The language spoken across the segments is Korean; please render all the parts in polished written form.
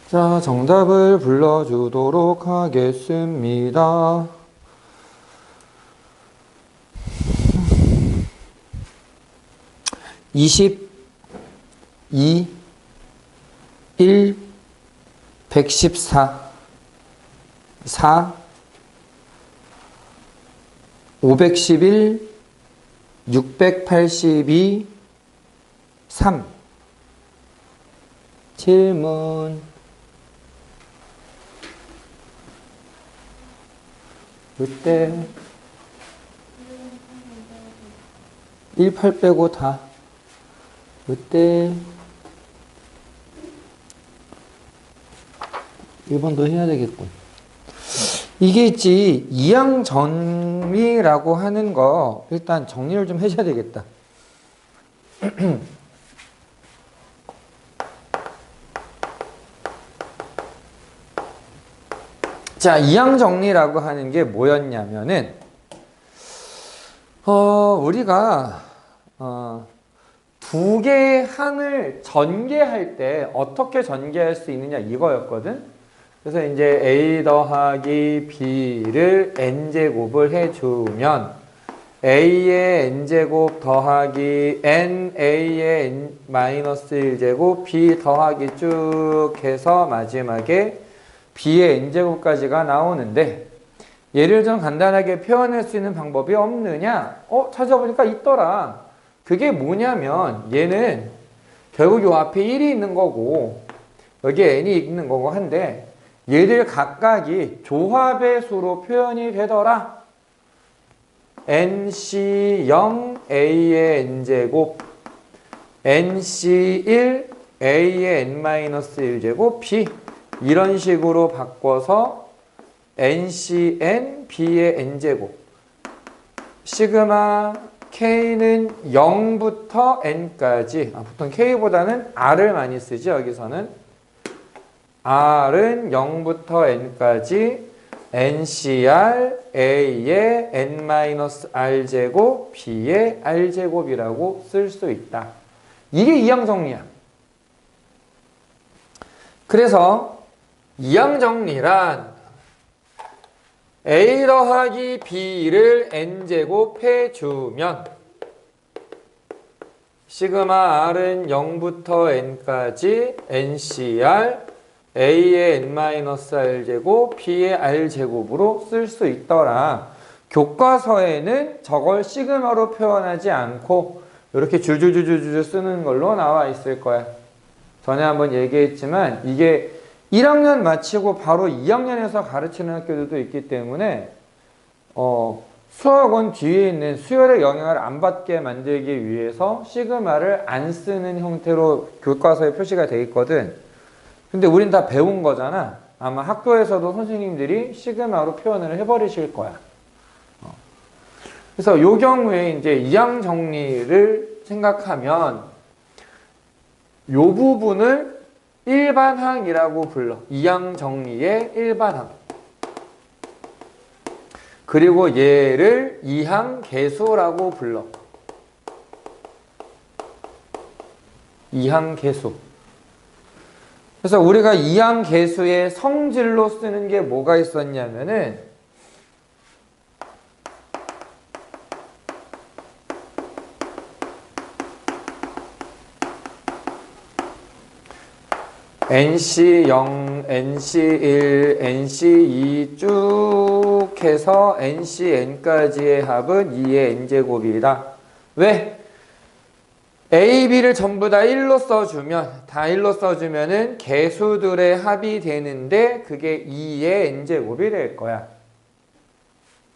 자, 정답을 불러주도록 하겠습니다. 20, 2, 1, 114, 4, 511, 682, 3. 질문. 이때 1, 8 빼고 다. 이때 1번도 해야 되겠군. 이게 있지, 이항 정리라고 하는 거 일단 정리를 좀 해줘야 되겠다. 자, 이항 정리라고 하는 게 뭐였냐면은 우리가 두 개의 항을 전개할 때 어떻게 전개할 수 있느냐 이거였거든. 그래서 이제 a 더하기 b를 n제곱을 해주면 a의 n제곱 더하기 na의 n 마이너스 1제곱 b 더하기 쭉 해서 마지막에 b의 n제곱까지가 나오는데, 얘를 좀 간단하게 표현할 수 있는 방법이 없느냐? 찾아보니까 있더라. 그게 뭐냐면 얘는 결국 요 앞에 1이 있는 거고 여기에 n이 있는 거고 한데, 얘들 각각이 조합의 수로 표현이 되더라. nc0 a의 n제곱, nc1 a의 n-1제곱 b, 이런 식으로 바꿔서 ncn b의 n제곱, 시그마 k는 0부터 n까지, 보통 k보다는 r을 많이 쓰죠. 여기서는 r은 0부터 n까지 ncr a의 n-r제곱 b의 r제곱이라고 쓸 수 있다. 이게 이항정리야. 그래서 이항정리란 a 더하기 b를 n제곱 해주면 시그마 r은 0부터 n까지 ncr a의 n-r제곱 b의 r제곱으로 쓸 수 있더라. 교과서에는 저걸 시그마로 표현하지 않고 이렇게 줄줄줄줄 쓰는 걸로 나와 있을 거야. 전에 한번 얘기했지만 이게 1학년 마치고 바로 2학년에서 가르치는 학교들도 있기 때문에 수학원 뒤에 있는 수열의 영향을 안 받게 만들기 위해서 시그마를 안 쓰는 형태로 교과서에 표시가 돼 있거든. 근데 우린 다 배운 거잖아. 아마 학교에서도 선생님들이 시그마로 표현을 해버리실 거야. 그래서 요 경우에 이제 이항 정리를 생각하면 요 부분을 일반항이라고 불러. 이항 정리의 일반항. 그리고 얘를 이항 계수라고 불러. 이항 계수. 그래서 우리가 이항 계수의 성질로 쓰는 게 뭐가 있었냐면은 NC0, NC1, NC2 쭉 해서 NCN까지의 합은 2의 n제곱이다. 왜? A, B를 전부 다 1로 써주면, 다 1로 써주면은 개수들의 합이 되는데 그게 2의 n제곱이 될 거야.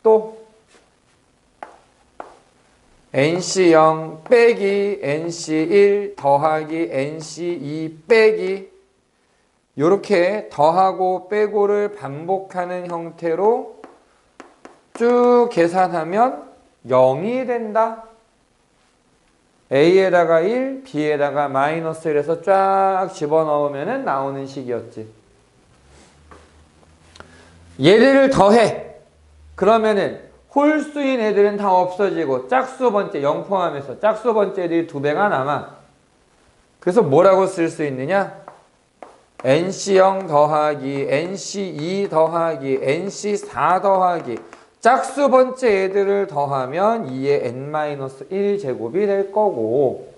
또 NC0 빼기 NC1 더하기 NC2 빼기, 이렇게 더하고 빼고를 반복하는 형태로 쭉 계산하면 0이 된다. A에다가 1, B에다가 마이너스 1에서 쫙 집어넣으면 나오는 식이었지. 얘들을 더해. 그러면은 홀수인 애들은 다 없어지고 짝수 번째 0 포함해서 짝수 번째 애들이 2배가 남아. 그래서 뭐라고 쓸 수 있느냐? NC0 더하기 NC2 더하기 NC4 더하기 짝수 번째 애들을 더하면 2의 n-1 제곱이 될 거고,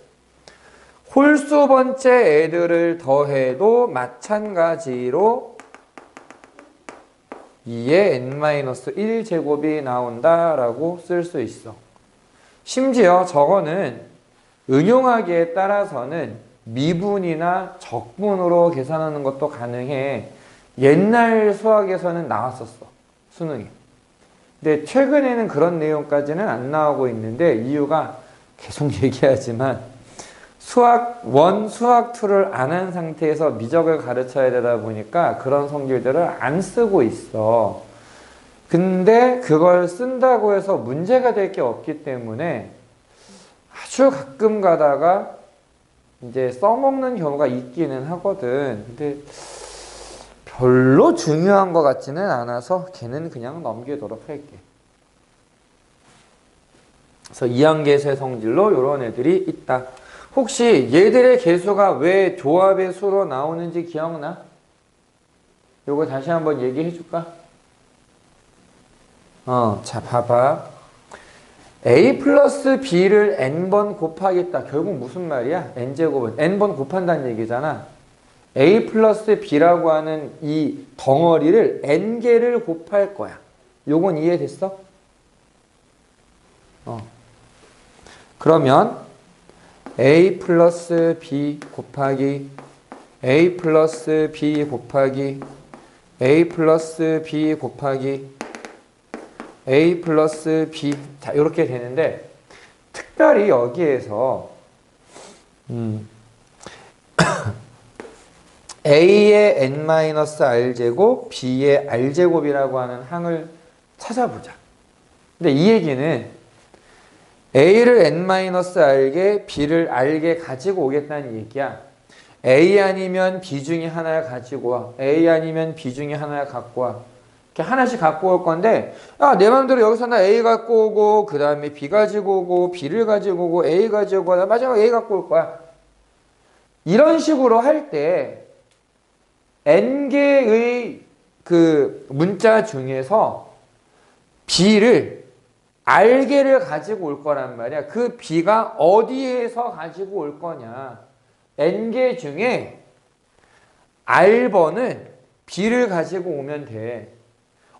홀수 번째 애들을 더해도 마찬가지로 2의 n-1 제곱이 나온다라고 쓸 수 있어. 심지어 저거는 응용하기에 따라서는 미분이나 적분으로 계산하는 것도 가능해. 옛날 수학에서는 나왔었어, 수능에. 근데 최근에는 그런 내용까지는 안 나오고 있는데, 이유가 계속 얘기하지만 수학 1, 수학 2를 안 한 상태에서 미적을 가르쳐야 되다 보니까 그런 성질들을 안 쓰고 있어. 근데 그걸 쓴다고 해서 문제가 될 게 없기 때문에 아주 가끔 가다가 이제 써먹는 경우가 있기는 하거든. 근데 별로 중요한 것 같지는 않아서 걔는 그냥 넘기도록 할게. 그래서 이항계수의 성질로 이런 애들이 있다. 혹시 얘들의 개수가 왜 조합의 수로 나오는지 기억나? 요거 다시 한번 얘기해 줄까? 자, 봐봐. A 플러스 B를 n번 곱하겠다. 결국 무슨 말이야? n제곱은 n번 곱한다는 얘기잖아. A 플러스 B라고 하는 이 덩어리를 n개를 곱할 거야. 요건 이해됐어? 그러면 A 플러스 B 곱하기 A 플러스 B 곱하기 A 플러스 B 곱하기 A 플러스 B, 자, 이렇게 되는데, 특별히 여기에서 A의 n-r제곱, B의 r제곱이라고 하는 항을 찾아보자. 근데 이 얘기는 A를 n-r개, B를 r개 가지고 오겠다는 얘기야. A 아니면 B 중에 하나를 가지고 와. A 아니면 B 중에 하나를 갖고 와. 이렇게 하나씩 갖고 올 건데, 야, 내 맘대로 여기서 나 A 갖고 오고, 그 다음에 B 가지고 오고, B를 가지고 오고, A 가지고 오고, 마지막에 A 갖고 올 거야. 이런 식으로 할 때 n개의 그 문자 중에서 B를 r개를 가지고 올 거란 말이야. 그 B가 어디에서 가지고 올 거냐. n개 중에 r번은 B를 가지고 오면 돼.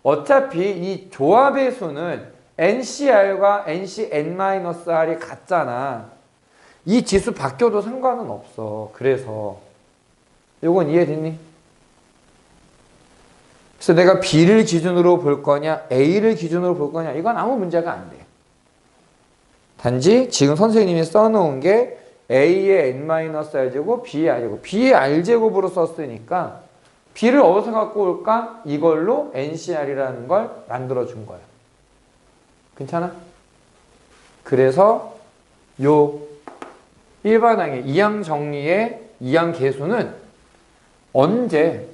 어차피 이 조합의 수는 NCR과 NCN-R이 같잖아. 이 지수 바뀌어도 상관은 없어. 그래서 이건 이해됐니? 그래서 내가 B를 기준으로 볼 거냐, A를 기준으로 볼 거냐, 이건 아무 문제가 안 돼. 단지 지금 선생님이 써놓은 게 A의 n-r제곱, B의 r제곱, B의 r제곱으로 썼으니까 B를 어디서 갖고 올까? 이걸로 NCR이라는 걸 만들어준 거야. 괜찮아? 그래서 요 일반항의 이항 정리의 이항 계수는 언제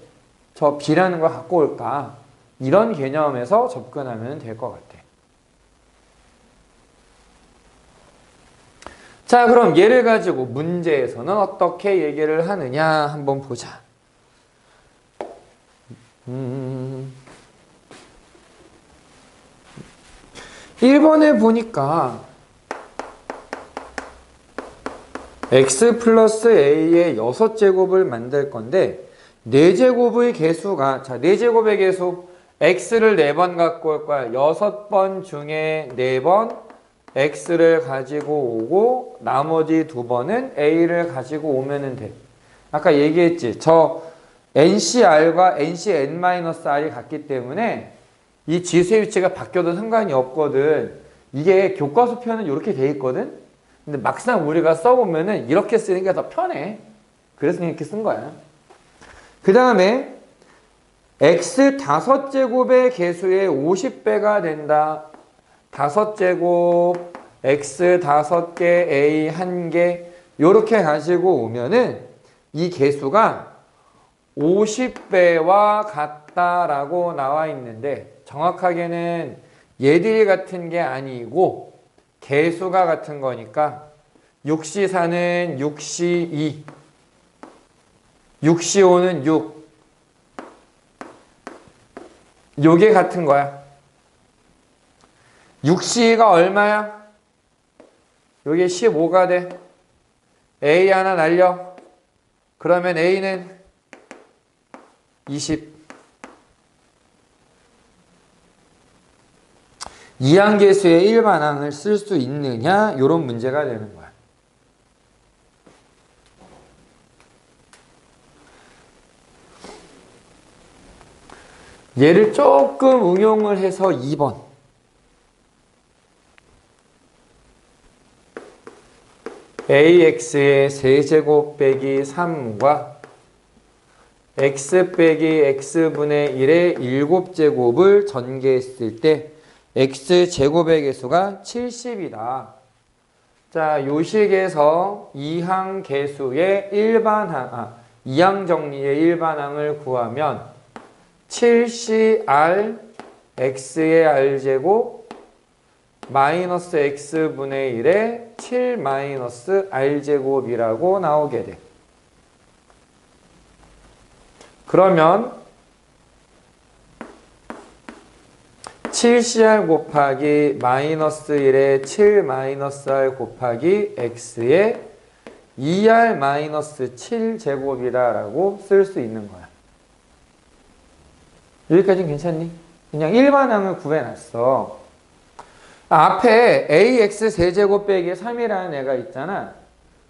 저 B라는 걸 갖고 올까? 이런 개념에서 접근하면 될 것 같아. 자, 그럼 얘를 가지고 문제에서는 어떻게 얘기를 하느냐 한번 보자. 1번에 보니까 x 플러스 a의 6제곱을 만들 건데 4제곱의 개수가, 자, 4제곱의 개수 x를 4번 갖고 올 거야. 6번 중에 4번 x를 가지고 오고 나머지 2번은 a를 가지고 오면 돼. 아까 얘기했지. 저 NCR과 NCN-R이 같기 때문에 이 지수의 위치가 바뀌어도 상관이 없거든. 이게 교과서표는 이렇게 돼 있거든. 근데 막상 우리가 써보면은 이렇게 쓰는 게 더 편해. 그래서 이렇게 쓴 거야. 그 다음에 x 5제곱의 개수의 50배가 된다. 5제곱 x 5개 a 1개 요렇게 가지고 오면은 이 개수가 50배와 같다라고 나와 있는데 정확하게는 얘들이 같은 게 아니고 개수가 같은 거니까 6시 4는 6시 2 6C5는 6. 요게 같은 거야. 6C가 얼마야? 요게 15가 돼. A 하나 날려. 그러면 A는 20. 이항계수의 일반항을 쓸 수 있느냐? 이런 문제가 되는 거야. 얘를 조금 응용을 해서 2번. AX의 세제곱 빼기 3과 X 빼기 X분의 1의 7제곱을 전개했을 때 X제곱의 개수가 70이다. 자, 요식에서 이항계수의 이항 정리의 일반항을 구하면 7CR X의 R제곱 마이너스 X분의 1의 7 마이너스 R제곱이라고 나오게 돼. 그러면 7CR 곱하기 마이너스 1의 7 마이너스 R 곱하기 X의 2R 마이너스 7제곱이다라고 쓸 수 있는 거야. 여기까지는 괜찮니? 그냥 일반항을 구해놨어. 앞에 AX 세제곱 빼기 3이라는 애가 있잖아.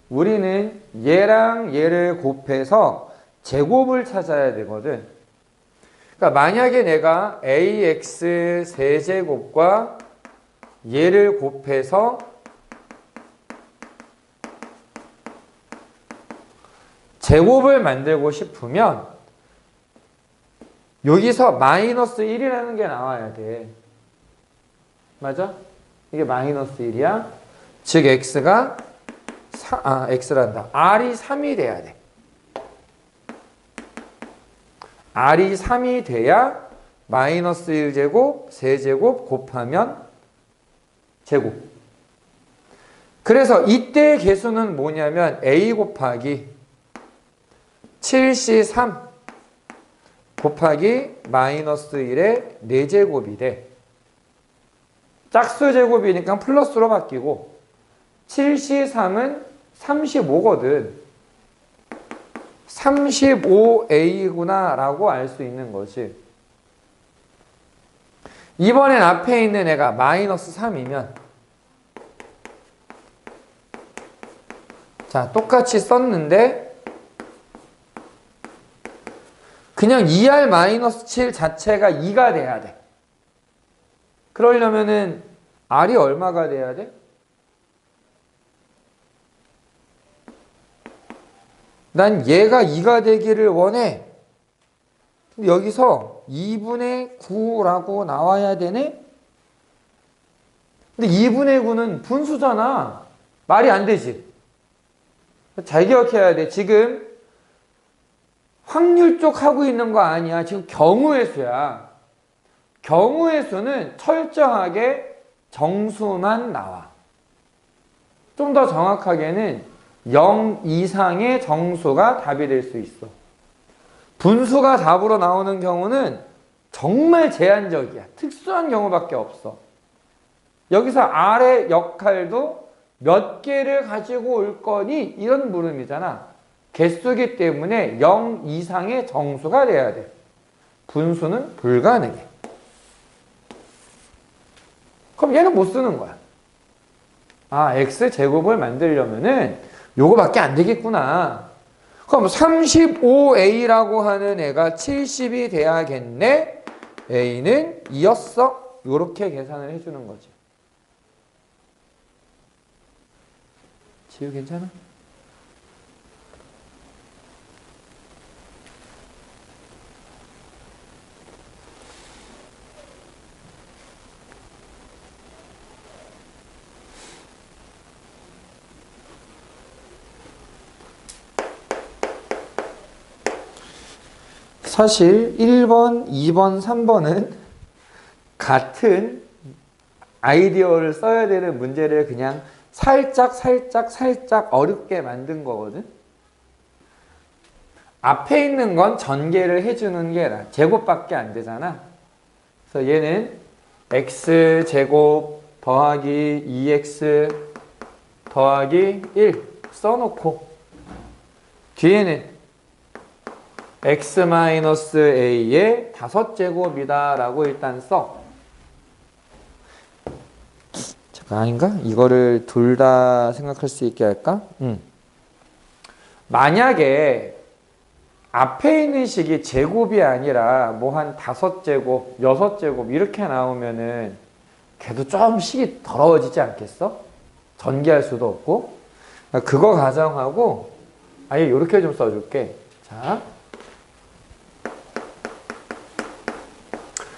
우리는 얘랑 얘를 곱해서 제곱을 찾아야 되거든. 그러니까 만약에 내가 AX 세제곱과 얘를 곱해서 제곱을 만들고 싶으면 여기서 마이너스 1이라는 게 나와야 돼. 맞아? 이게 마이너스 1이야. 즉 X가 X란다. R이 3이 돼야 돼. R이 3이 돼야 마이너스 1제곱, 세제곱 곱하면 제곱. 그래서 이때의 개수는 뭐냐면 A 곱하기 7C3 곱하기 마이너스 1의 4제곱이 돼. 짝수 제곱이니까 플러스로 바뀌고 7C3은 35거든. 35A구나 라고 알 수 있는 거지. 이번엔 앞에 있는 애가 마이너스 3이면 자, 똑같이 썼는데 그냥 2R 마이너스 7 자체가 2가 돼야 돼. 그러려면은 R이 얼마가 돼야 돼? 난 얘가 2가 되기를 원해. 여기서 2분의 9라고 나와야 되네? 근데 2분의 9는 분수잖아. 말이 안 되지. 잘 기억해야 돼. 지금 확률 쪽 하고 있는 거 아니야. 지금 경우의 수야. 경우의 수는 철저하게 정수만 나와. 좀 더 정확하게는 0 이상의 정수가 답이 될 수 있어. 분수가 답으로 나오는 경우는 정말 제한적이야. 특수한 경우밖에 없어. 여기서 R의 역할도 몇 개를 가지고 올 거니? 이런 물음이잖아. 개수기 때문에 0 이상의 정수가 돼야 돼. 분수는 불가능해. 그럼 얘는 못 쓰는 거야. 아, X제곱을 만들려면은 요거밖에 안 되겠구나. 그럼 35A라고 하는 애가 70이 돼야겠네? A는 2였어. 요렇게 계산을 해주는 거지. 지우 괜찮아? 사실 1번, 2번, 3번은 같은 아이디어를 써야 되는 문제를 그냥 살짝 어렵게 만든 거거든. 앞에 있는 건 전개를 해주는 게 아니라 제곱밖에 안 되잖아. 그래서 얘는 x제곱 더하기 2x 더하기 1 써놓고 뒤에는 x-a의 5제곱이다 라고 일단 써. 잠깐 아닌가? 이거를 둘 다 생각할 수 있게 할까? 만약에 앞에 있는 식이 제곱이 아니라 뭐 한 5제곱, 6제곱 이렇게 나오면은 걔도 좀 식이 더러워지지 않겠어? 전개할 수도 없고. 그거 가정하고 아예 이렇게 좀 써줄게. 자,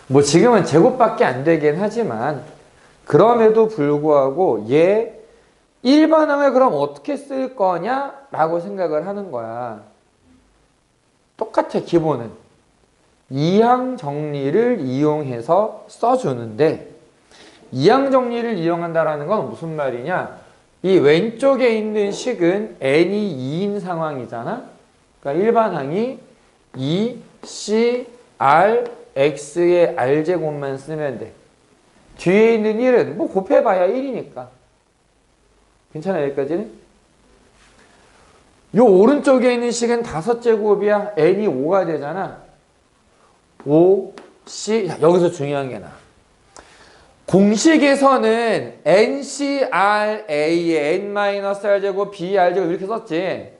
뭐 지금은 제곱밖에 안 되긴 하지만 그럼에도 불구하고 얘 일반항을 그럼 어떻게 쓸 거냐? 라고 생각을 하는 거야. 똑같아, 기본은. 이항 정리를 이용해서 써주는데 이항 정리를 이용한다라는 건 무슨 말이냐? 이 왼쪽에 있는 식은 n이 2인 상황이잖아? 그러니까 일반항이 2, c, r, x의 r제곱만 쓰면 돼. 뒤에 있는 1은 뭐 곱해봐야 1이니까. 괜찮아, 여기까지는? 요 오른쪽에 있는 식은 5제곱이야. n이 5가 되잖아. 5, c, 여기서 중요한 게 나와. 공식에서는 ncra의 n-r제곱, br제곱 이렇게 썼지.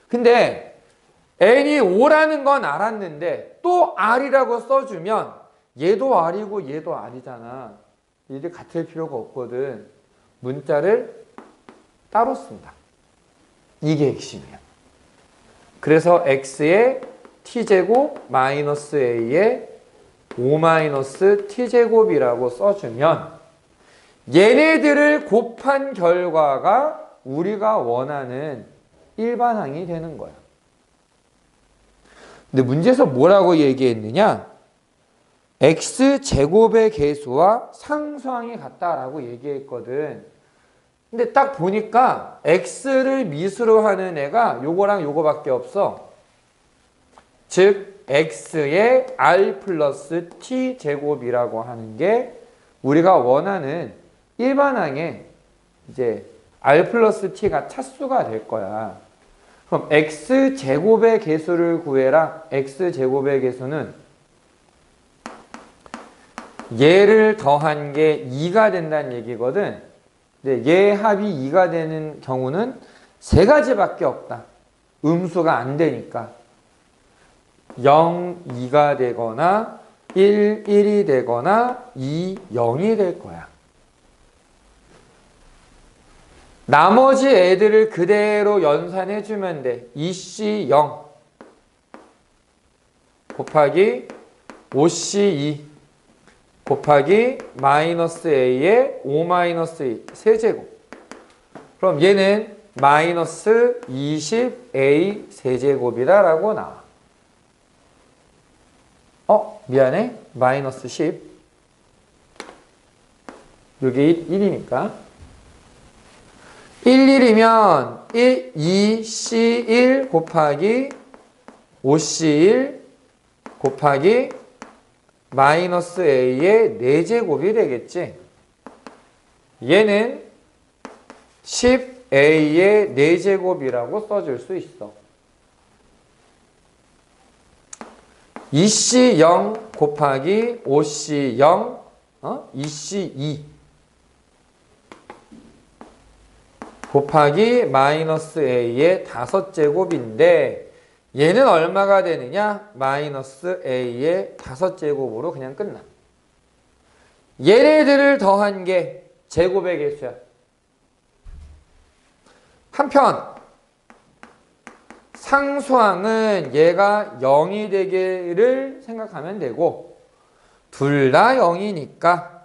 근데 n이 5라는 건 알았는데 또 r이라고 써주면 얘도 r이고 얘도 r이잖아. 이게 같을 필요가 없거든. 문자를 따로 쓴다. 이게 핵심이야. 그래서 x의 t제곱 마이너스 a의 5-t제곱이라고 써주면 얘네들을 곱한 결과가 우리가 원하는 일반항이 되는 거야. 근데 문제에서 뭐라고 얘기했느냐? x제곱의 개수와 상수항이 같다라고 얘기했거든. 근데 딱 보니까 x를 미수로 하는 애가 요거랑 요거밖에 없어. 즉 x의 r 플러스 t 제곱이라고 하는 게 우리가 원하는 일반항의 이제 r 플러스 t가 차수가 될 거야. 그럼 x 제곱의 개수를 구해라. x 제곱의 개수는 얘를 더한 게 2가 된다는 얘기거든. 근데 얘 합이 2가 되는 경우는 세 가지밖에 없다. 음수가 안 되니까. 0, 2가 되거나 1, 1이 되거나 2, 0이 될 거야. 나머지 애들을 그대로 연산해주면 돼. 2C 0 곱하기 5C 2 곱하기 마이너스 A의 5-2 세제곱. 그럼 얘는 마이너스 20A 세제곱이다 라고 나와. 미안해. 마이너스 10. 여기 1이니까. 1, 1이면 2C1 곱하기 5C1 곱하기 마이너스 A의 4제곱이 되겠지. 얘는 10A의 4제곱이라고 써줄 수 있어. 2C0 곱하기 5C0 2C2 곱하기 마이너스 A의 5제곱인데 얘는 얼마가 되느냐? 마이너스 A의 5제곱으로 그냥 끝나. 얘네들을 더한 게 제곱의 개수야. 한편 상수항은 얘가 0이 되기를 생각하면 되고 둘 다 0이니까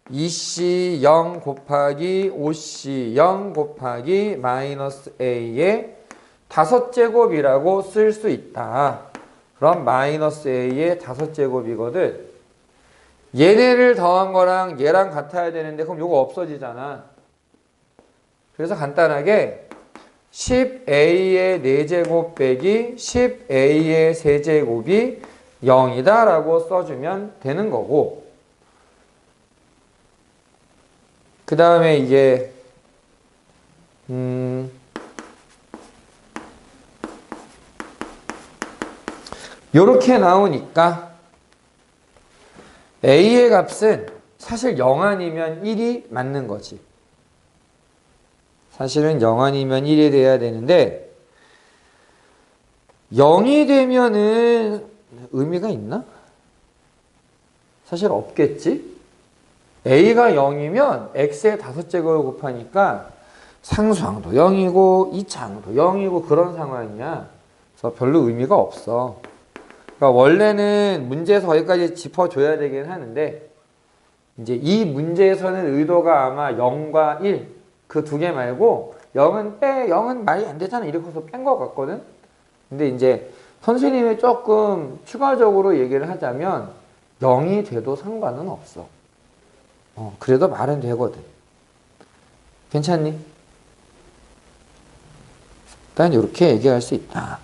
2C0 곱하기 5C0 곱하기 마이너스 A의 5제곱이라고 쓸 수 있다. 그럼 마이너스 A의 5제곱이거든. 얘네를 더한 거랑 얘랑 같아야 되는데 그럼 요거 없어지잖아. 그래서 간단하게 10a의 4제곱 빼기 10a의 세제곱이 0이다 라고 써주면 되는 거고, 그 다음에 이게 요렇게 나오니까 a의 값은 사실 0 아니면 1이 맞는 거지. 사실은 0 아니면 1이 돼야 되는데 0이 되면은 의미가 있나? 사실 없겠지? a가 0이면 x의 5제곱을 곱하니까 상수항도 0이고 이차항도 0이고 그런 상황이야. 그래서 별로 의미가 없어. 그러니까 원래는 문제에서 거기까지 짚어줘야 되긴 하는데 이제 이 문제에서는 의도가 아마 0과 1 그 두 개 말고 0은 말이 안 되잖아 이렇게 해서 뺀 것 같거든. 근데 이제 선생님이 조금 추가적으로 얘기를 하자면 0이 돼도 상관은 없어. 그래도 말은 되거든. 괜찮니? 일단 이렇게 얘기할 수 있다.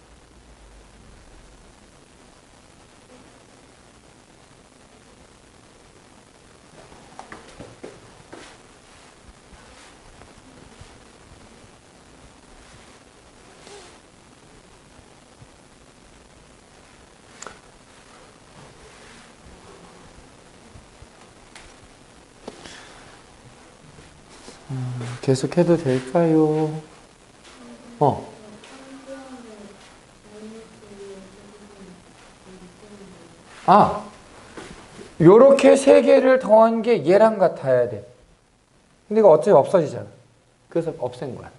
계속해도 될까요? 요렇게 세 개를 더한 게 얘랑 같아야 돼. 근데 이거 어차피 없어지잖아. 그래서 없앤 거야.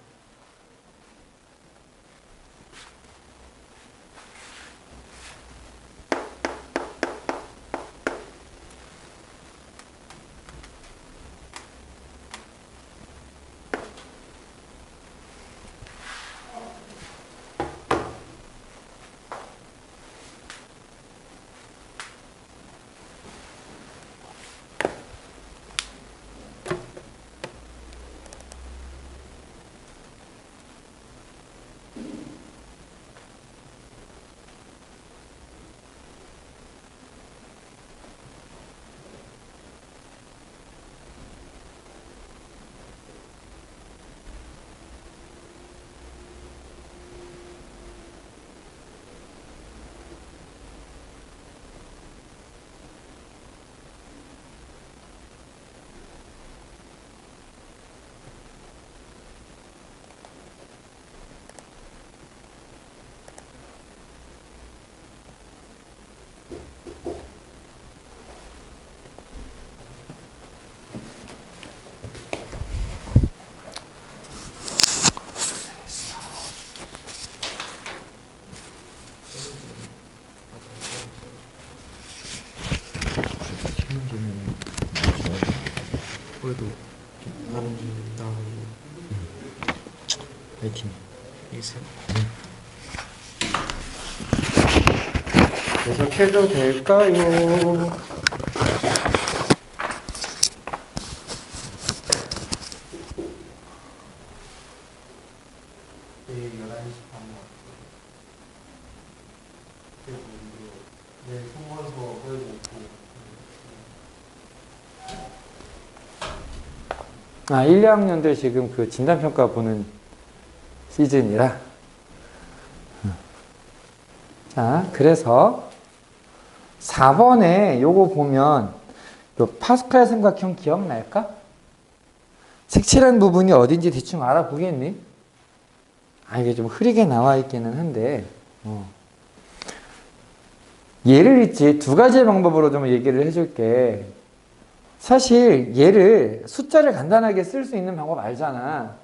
그래도 나는 파이팅 있어요. 계속해도 될까요? 아, 1, 2학년들 지금 그 진단평가 보는 시즌이라. 자, 그래서 4번에 요거 보면 요 파스칼 삼각형 기억날까? 색칠한 부분이 어딘지 대충 알아보겠니? 이게 좀 흐리게 나와 있기는 한데 얘를 있지 두 가지 방법으로 좀 얘기를 해줄게. 사실 얘를 숫자를 간단하게 쓸 수 있는 방법 알잖아.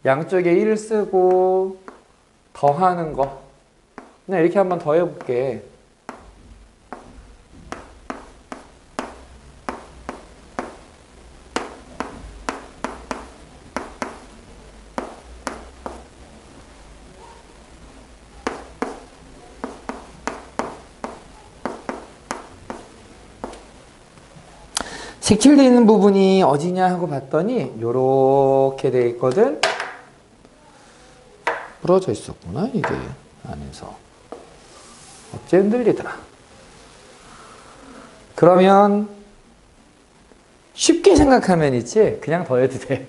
양쪽에 1을 쓰고 더하는 거. 그냥 이렇게 한번 더 해볼게. 색칠되어 있는 부분이 어디냐 하고 봤더니 요렇게 돼 있거든. 부러져 있었구나, 이게 안에서. 어째 흔들리더라. 그러면 쉽게 생각하면 있지, 그냥 더 해도 돼.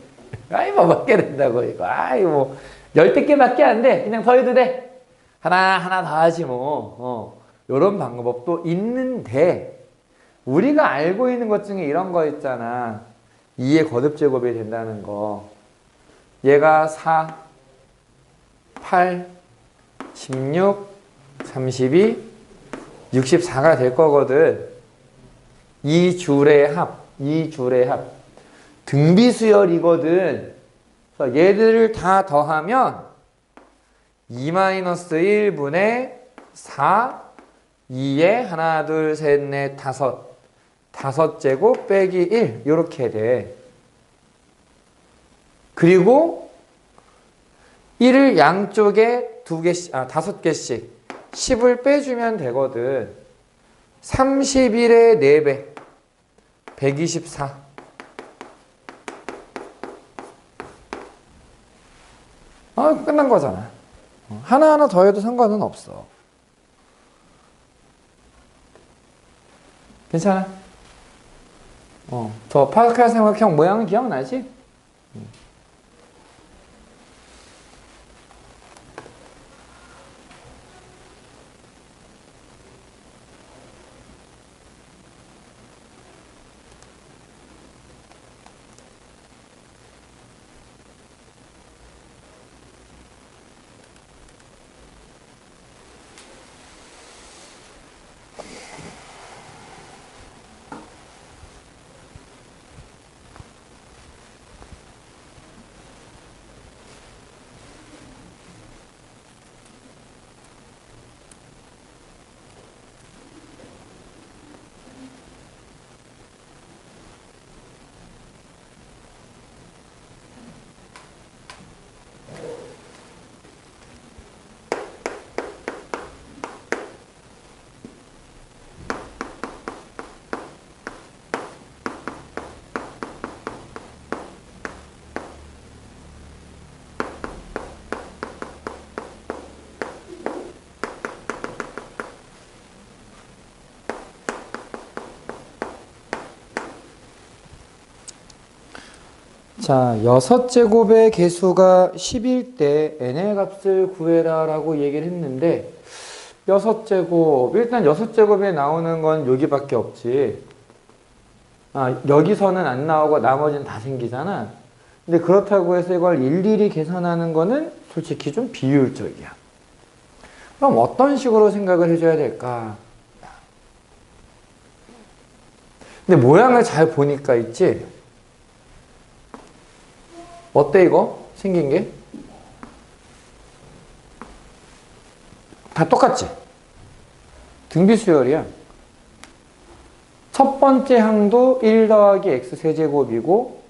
아이, 뭐, 몇 개 된다고, 이거. 아이, 뭐, 10개밖에 안 돼. 그냥 더 해도 돼. 하나 더 하지, 뭐. 요런 방법도 있는데, 우리가 알고 있는 것 중에 이런 거 있잖아. 2의 거듭제곱이 된다는 거. 얘가 4, 8, 16, 32, 64가 될 거거든. 이 줄의 합. 등비수열이거든. 그래서 얘들을 다 더하면 2-1분의 4, 2에 하나, 둘, 셋, 넷, 다섯 제곱 빼기 1 이렇게 돼. 그리고 1을 양쪽에 5개씩 10을 빼주면 되거든. 31의 4배 124. 끝난 거잖아. 하나하나 더 해도 상관은 없어. 괜찮아? 저 파스칼 삼각형 모양은 기억나지? 자, 6제곱의 개수가 10일 때 n의 값을 구해라 라고 얘기를 했는데 6제곱, 일단 6제곱에 나오는 건 여기밖에 없지. 여기서는 안 나오고 나머지는 다 생기잖아. 근데 그렇다고 해서 이걸 일일이 계산하는 거는 솔직히 좀 비효율적이야. 그럼 어떤 식으로 생각을 해줘야 될까? 근데 모양을 잘 보니까 있지? 어때 이거? 생긴 게? 다 똑같지? 등비수열이야. 첫 번째 항도 1 더하기 x 세제곱이고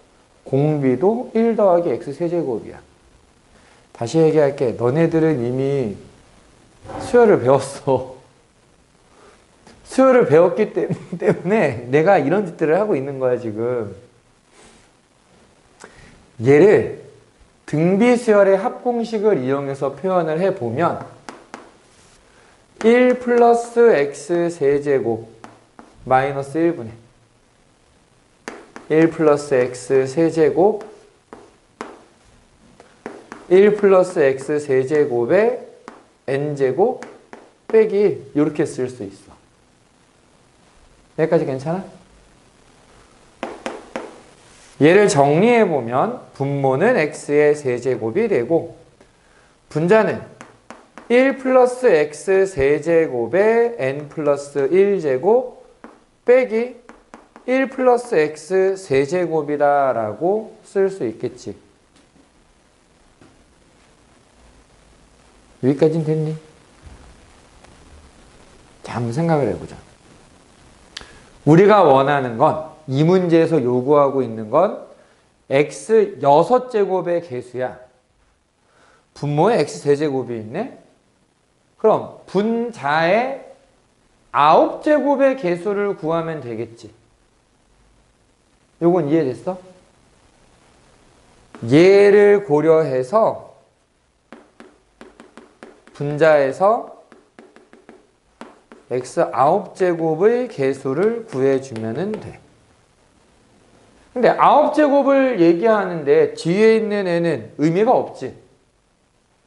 공비도 1 더하기 x 세제곱이야. 다시 얘기할게. 너네들은 이미 수열을 배웠어. 수열을 배웠기 때문에 내가 이런 짓들을 하고 있는 거야 지금. 얘를 등비수열의 합공식을 이용해서 표현을 해보면 1 플러스 x 세제곱 마이너스 1분의 1 플러스 x 세제곱 1 플러스 x 세제곱의 n제곱 빼기 1 이렇게 쓸 수 있어. 여기까지 괜찮아? 얘를 정리해보면 분모는 x의 세제곱이 되고 분자는 1 플러스 x 세제곱의 n 플러스 1제곱 빼기 1 플러스 x 세제곱이다 라고 쓸 수 있겠지. 여기까지는 됐니? 자, 한번 생각을 해보자. 우리가 원하는 건 이 문제에서 요구하고 있는 건 x 6제곱의 개수야. 분모에 x 세제곱이 있네? 그럼 분자의 9제곱의 개수를 구하면 되겠지. 요건 이해됐어? 얘를 고려해서 분자에서 x 9제곱의 개수를 구해주면 돼. 근데 9제곱을 얘기하는데 뒤에 있는 애는 의미가 없지.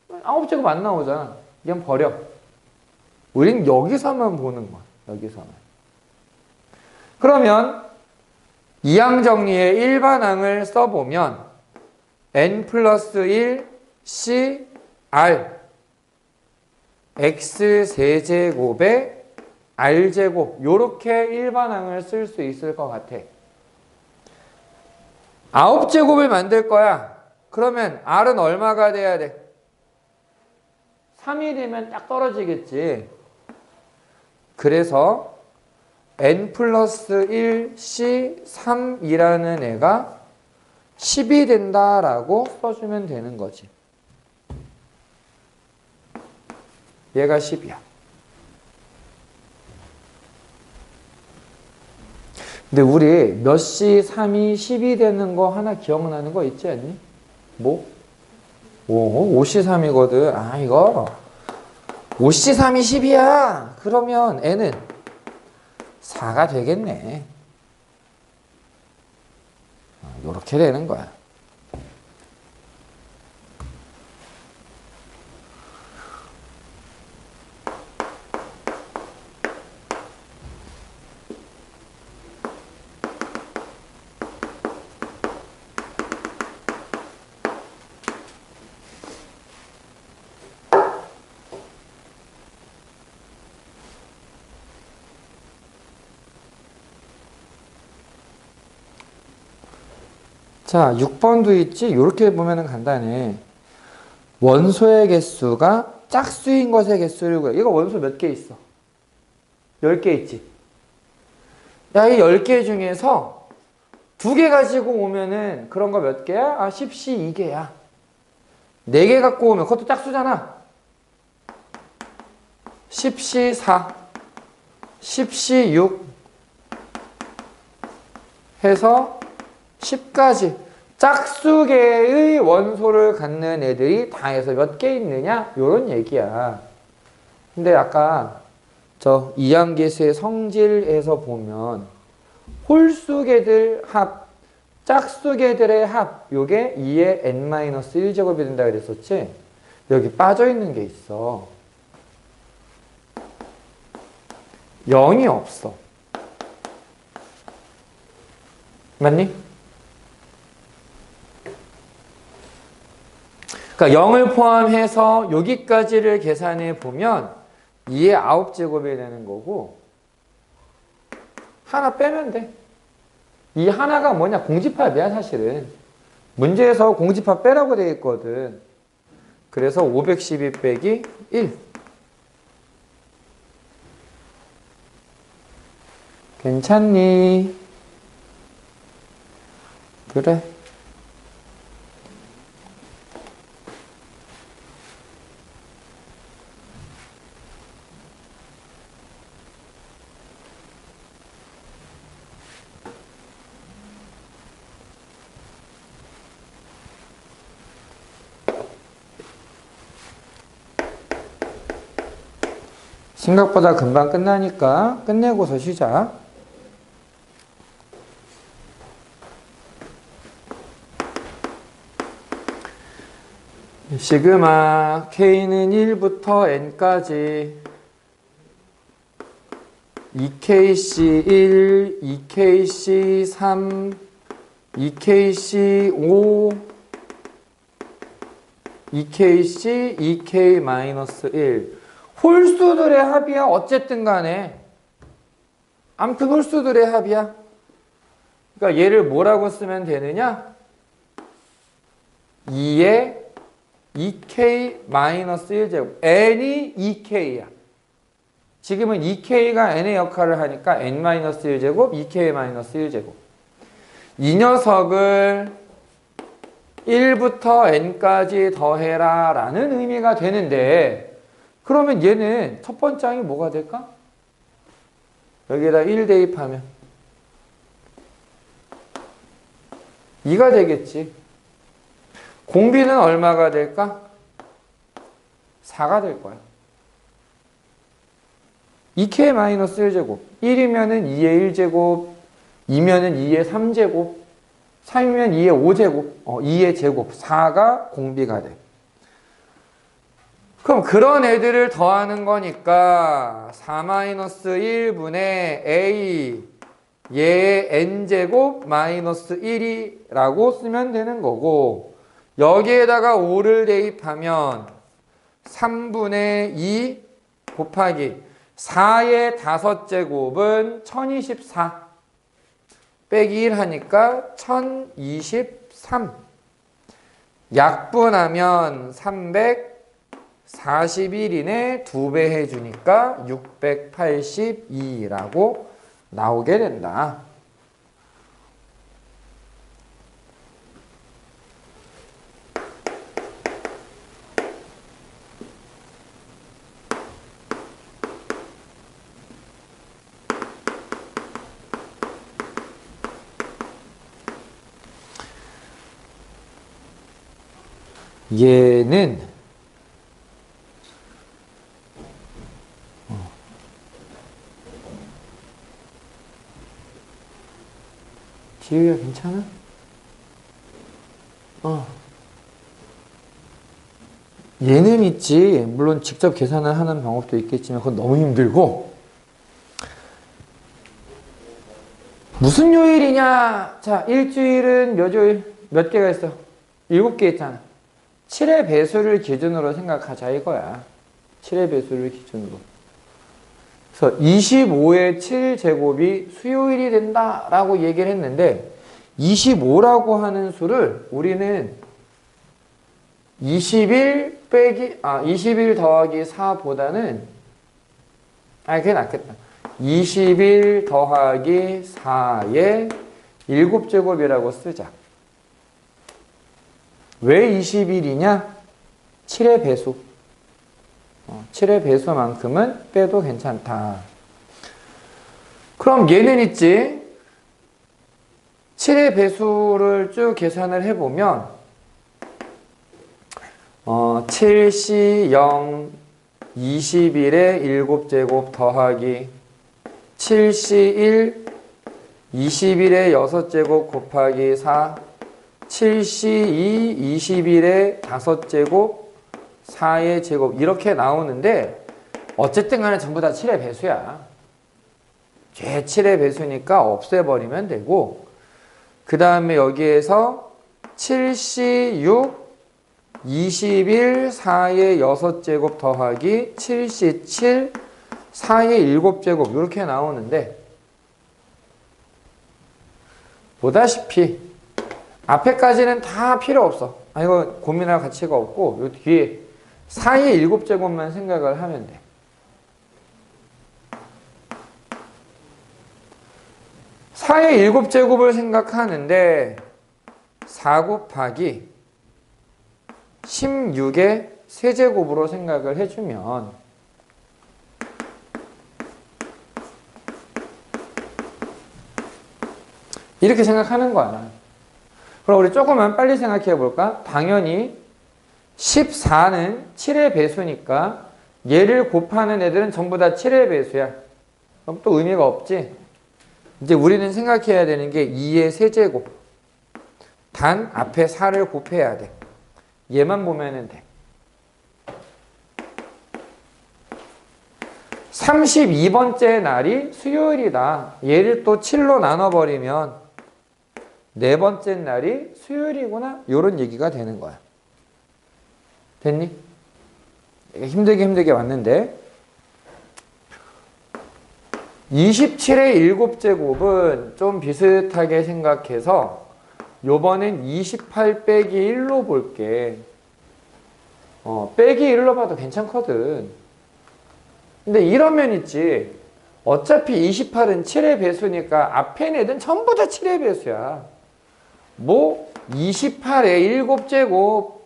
9제곱 안 나오잖아. 이건 버려. 우린 여기서만 보는 거야. 여기서만. 그러면 이항 정리의 일반항을 써보면 n 플러스 1 c r x 세제곱에 r제곱 요렇게 일반항을 쓸 수 있을 것 같아. 9제곱을 만들 거야. 그러면 r은 얼마가 돼야 돼? 3이 되면 딱 떨어지겠지. 그래서 n 플러스 1 c 3이라는 애가 10이 된다라고 써주면 되는 거지. 얘가 10이야. 근데 우리 몇 시 3이 10이 되는 거 하나 기억나는 거 있지 않니? 뭐? 5시 3이거든. 아, 이거 5시 3이 10이야. 그러면 n은 4가 되겠네. 이렇게 되는 거야. 자, 6번도 있지? 이렇게 보면 간단해. 원소의 개수가 짝수인 것의 개수를 구해. 이거 원소 몇 개 있어? 10개 있지? 야, 이 10개 중에서 2개 가지고 오면은 그런 거 몇 개야? 아, 10시 2개야. 4개 갖고 오면 그것도 짝수잖아. 10시 4, 10시 6 해서 10까지 짝수계의 원소를 갖는 애들이 다 해서 몇 개 있느냐? 요런 얘기야. 근데 아까 저 이항계수의 성질에서 보면 홀수계들 합, 짝수계들의 합 요게 2의 n-1제곱이 된다 그랬었지? 여기 빠져있는 게 있어. 0이 없어. 맞니? 그러니까 0을 포함해서 여기까지를 계산해 보면 2의 9제곱이 되는 거고 하나 빼면 돼. 이 하나가 뭐냐? 공집합이야 사실은. 문제에서 공집합 빼라고 되어 있거든. 그래서 512 빼기 1. 괜찮니? 그래. 생각보다 금방 끝나니까 끝내고서 쉬자. 시그마 K는 1부터 N까지 2KC1, 2KC3, 2KC5, 2KC, 2K-1 홀수들의 합이야. 어쨌든 간에 아무튼 홀수들의 합이야. 그러니까 얘를 뭐라고 쓰면 되느냐? 2의 2K-1제곱 n이 2K야. 지금은 2K가 n의 역할을 하니까 n-1제곱, 2K-1제곱 이 녀석을 1부터 n까지 더해라 라는 의미가 되는데 그러면 얘는 첫 번째 항이 뭐가 될까? 여기에다 1 대입하면 2가 되겠지. 공비는 얼마가 될까? 4가 될 거야. 2k 마이너스 1제곱. 1이면은 2의 1제곱, 2면은 2의 3제곱, 3이면 2의 5제곱, 2의 제곱, 4가 공비가 돼. 그럼 그런 애들을 더하는 거니까 4-1분의 a 얘의 n제곱 마이너스 1이라고 쓰면 되는 거고, 여기에다가 5를 대입하면 3분의 2 곱하기 4의 5제곱은 1024 빼기 1 하니까 1023. 약분하면 341이네 2배 해주니까 682라고 나오게 된다. 얘는 지우야 괜찮아? 얘는 있지. 물론 직접 계산을 하는 방법도 있겠지만 그건 너무 힘들고. 무슨 요일이냐? 자, 일주일은 몇 요일? 몇 개가 있어? 7개 있잖아. 7의 배수를 기준으로 생각하자 이거야. 7의 배수를 기준으로. 그래서 25의 7제곱이 수요일이 된다라고 얘기를 했는데 25라고 하는 수를 우리는 21 더하기 4보다는 그게 낫겠다. 21 더하기 4의 7제곱이라고 쓰자. 왜 21이냐? 7의 배수. 7의 배수만큼은 빼도 괜찮다. 그럼 얘는 있지. 7의 배수를 쭉 계산을 해보면 7C 0 21의 7제곱 더하기 7C 1 21의 6제곱 곱하기 4 7C 2 21의 5제곱 4의 제곱 이렇게 나오는데 어쨌든 간에 전부 다 7의 배수야. 죄 7의 배수니까 없애버리면 되고, 그 다음에 여기에서 7C 6 21 4의 6제곱 더하기 7C 7 4의 7제곱 이렇게 나오는데, 보다시피 앞에까지는 다 필요 없어. 이거 고민할 가치가 없고 요 뒤에 4의 7제곱만 생각을 하면 돼. 4의 7제곱을 생각하는데 4 곱하기 16의 세제곱으로 생각을 해주면 이렇게 생각하는 거야. 그럼 우리 조금만 빨리 생각해 볼까? 당연히 14는 7의 배수니까 얘를 곱하는 애들은 전부 다 7의 배수야. 그럼 또 의미가 없지? 이제 우리는 생각해야 되는 게 2의 세제곱. 단 앞에 4를 곱해야 돼. 얘만 보면은 돼. 32번째 날이 수요일이다. 얘를 또 7로 나눠버리면 네 번째 날이 수요일이구나. 이런 얘기가 되는 거야. 됐니? 힘들게 왔는데 27의 7제곱은 좀 비슷하게 생각해서 요번엔 28 빼기 1로 볼게. 빼기 1로 봐도 괜찮거든. 근데 이러면 있지. 어차피 28은 7의 배수니까 앞에 애들은 전부 다 7의 배수야. 뭐 28의 7제곱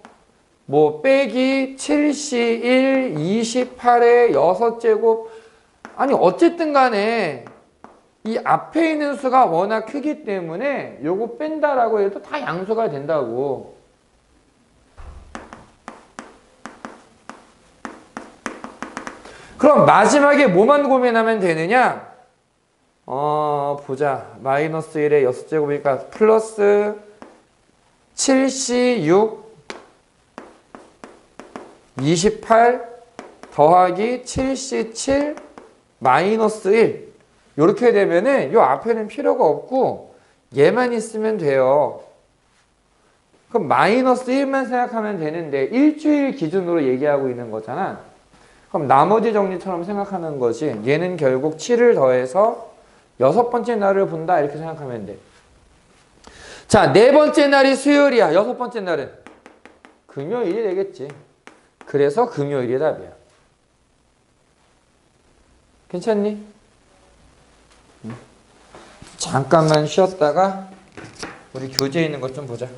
뭐 빼기 7C1 28의 6제곱 아니 어쨌든 간에 이 앞에 있는 수가 워낙 크기 때문에 요거 뺀다라고 해도 다 양수가 된다고. 그럼 마지막에 뭐만 고민하면 되느냐? 보자. 마이너스 1에 6제곱이니까 플러스 7C6 28 더하기 7C7 마이너스 1 이렇게 되면은 요 앞에는 필요가 없고 얘만 있으면 돼요. 그럼 마이너스 1만 생각하면 되는데 일주일 기준으로 얘기하고 있는 거잖아. 그럼 나머지 정리처럼 생각하는 거지. 얘는 결국 7을 더해서 여섯 번째 날을 본다 이렇게 생각하면 돼. 자, 네 번째 날이 수요일이야. 여섯 번째 날은 금요일이 되겠지. 그래서 금요일이 답이야. 괜찮니? 잠깐만 쉬었다가 우리 교재에 있는 것 좀 보자.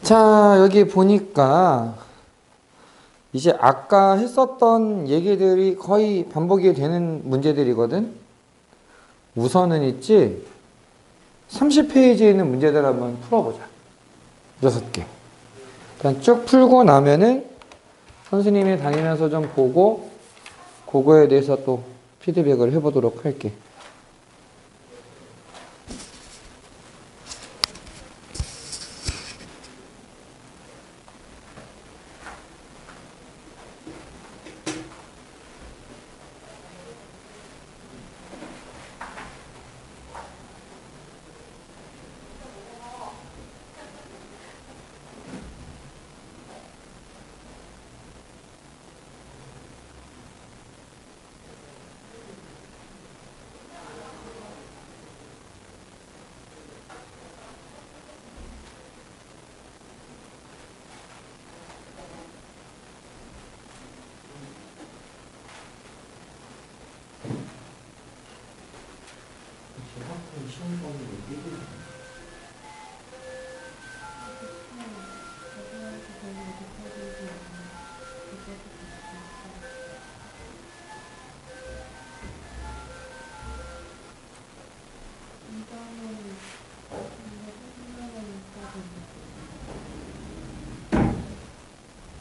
자, 여기 보니까 이제 아까 했었던 얘기들이 거의 반복이 되는 문제들이거든. 우선은 있지 30페이지에 있는 문제들 한번 풀어보자. 6개. 일단 쭉 풀고 나면은 선생님이 다니면서 좀 보고 그거에 대해서 또 피드백을 해보도록 할게.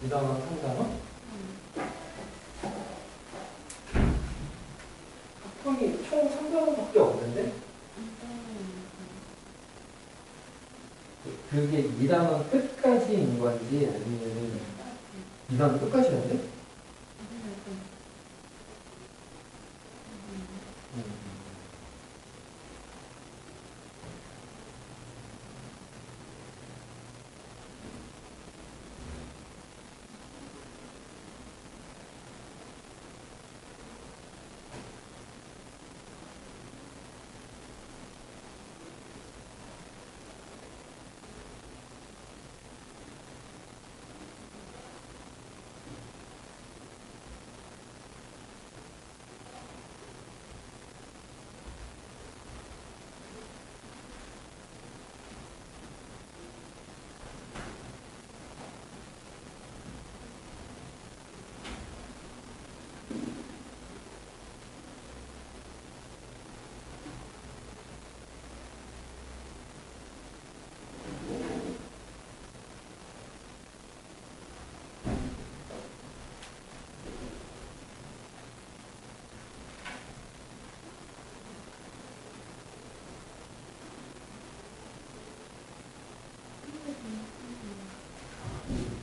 이 단어, 한 단어? 학번이 총 3단어밖에 없는데? 그게 이 단어 끝까지인 건지 아니면 이 단어 끝까지인데?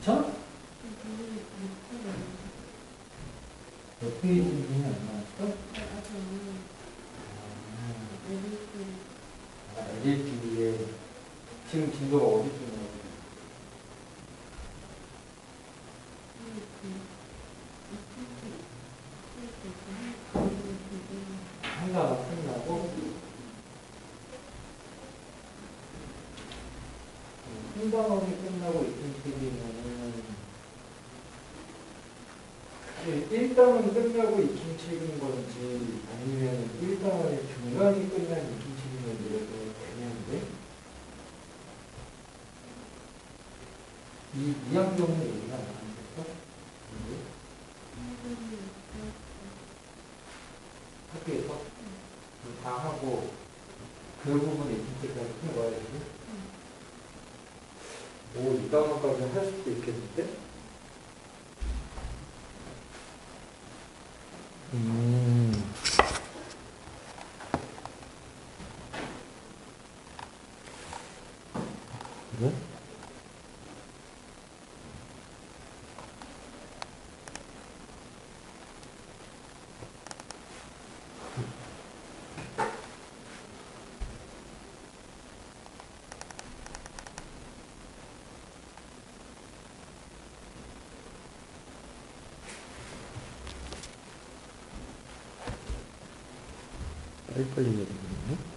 저? 몇 페이지는 안 나왔어? LP에 지금 진도가 어디쯤 나오지? 한가가 끝나고 한가하게 끝나고 있던 책이면은 1단은 끝나고 익힌 책인 건지 아니면 1단의 중간이 끝난 익힌 책인 건지 애매한데 이 이양경은 얘기가 나왔을까? 학교에서 다 하고 그 부분에 익힌 책까지 풀어봐야 되지. 오, 이 단어까지 할 수도 있겠는데? 그래? 빨리빨리 해야 되겠네.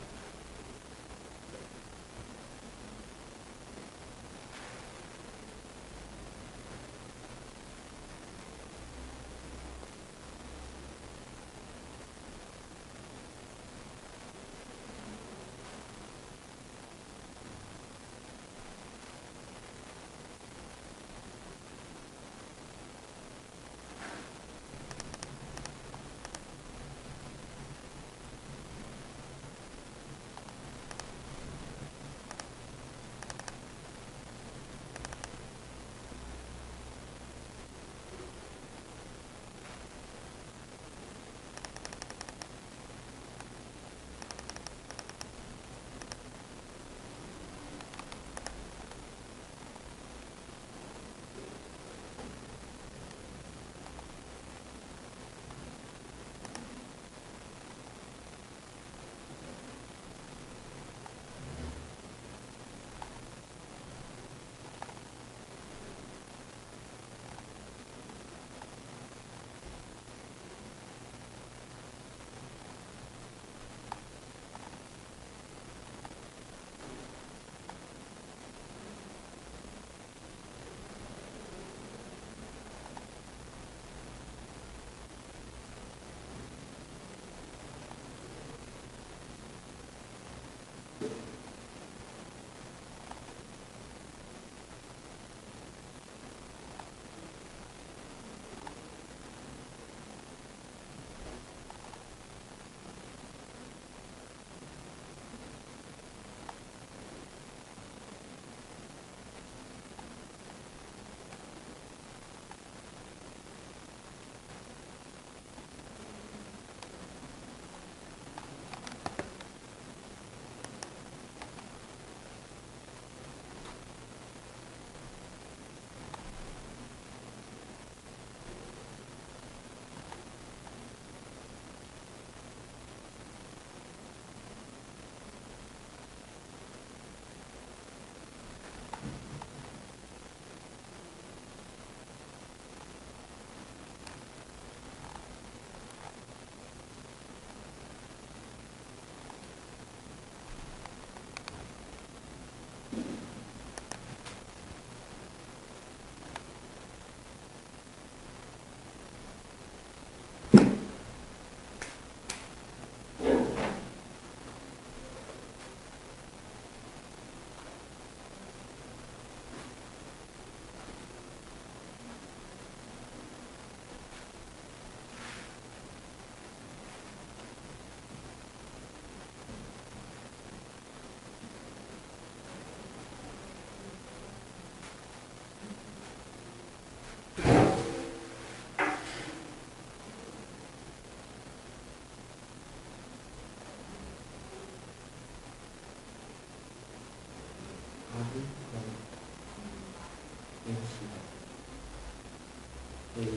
A의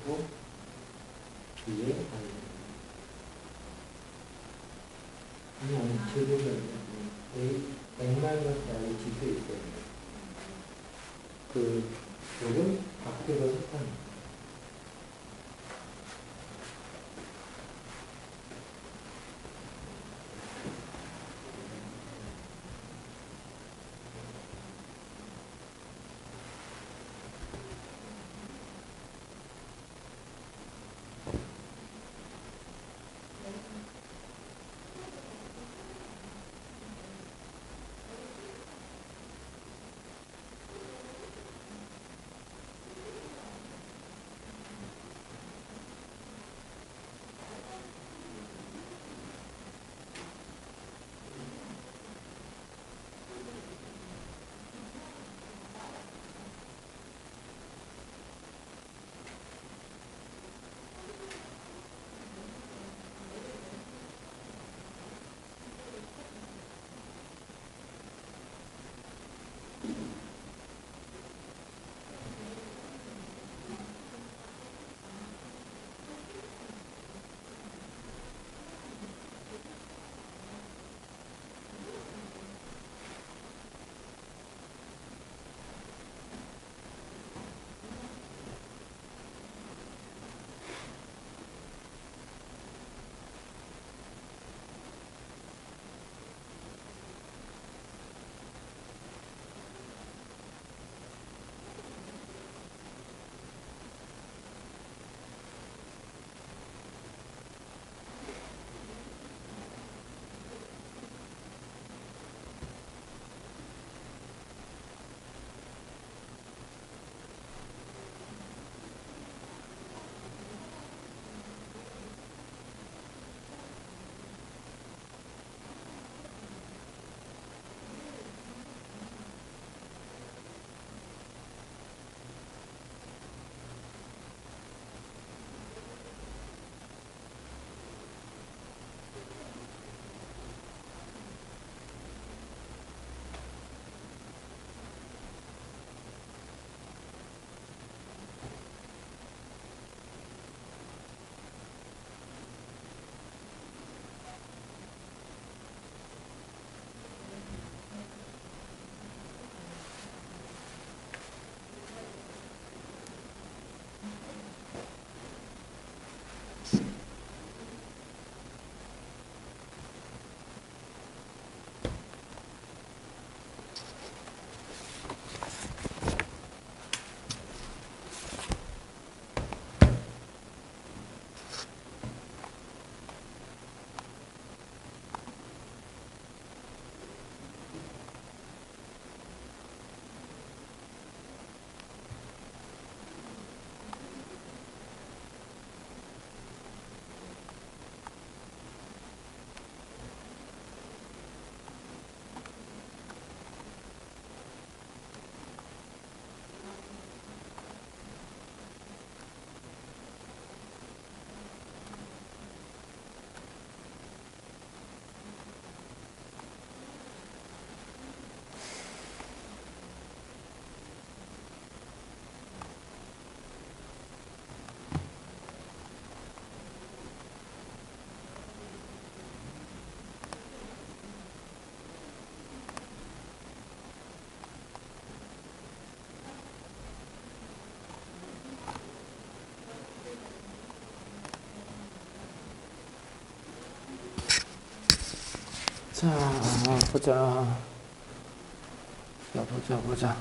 100-I고 B의 I. 아니, 제곱은 A, N-I 지수에 있어요. 요건 밖에서 속한 자, 보자. 보자.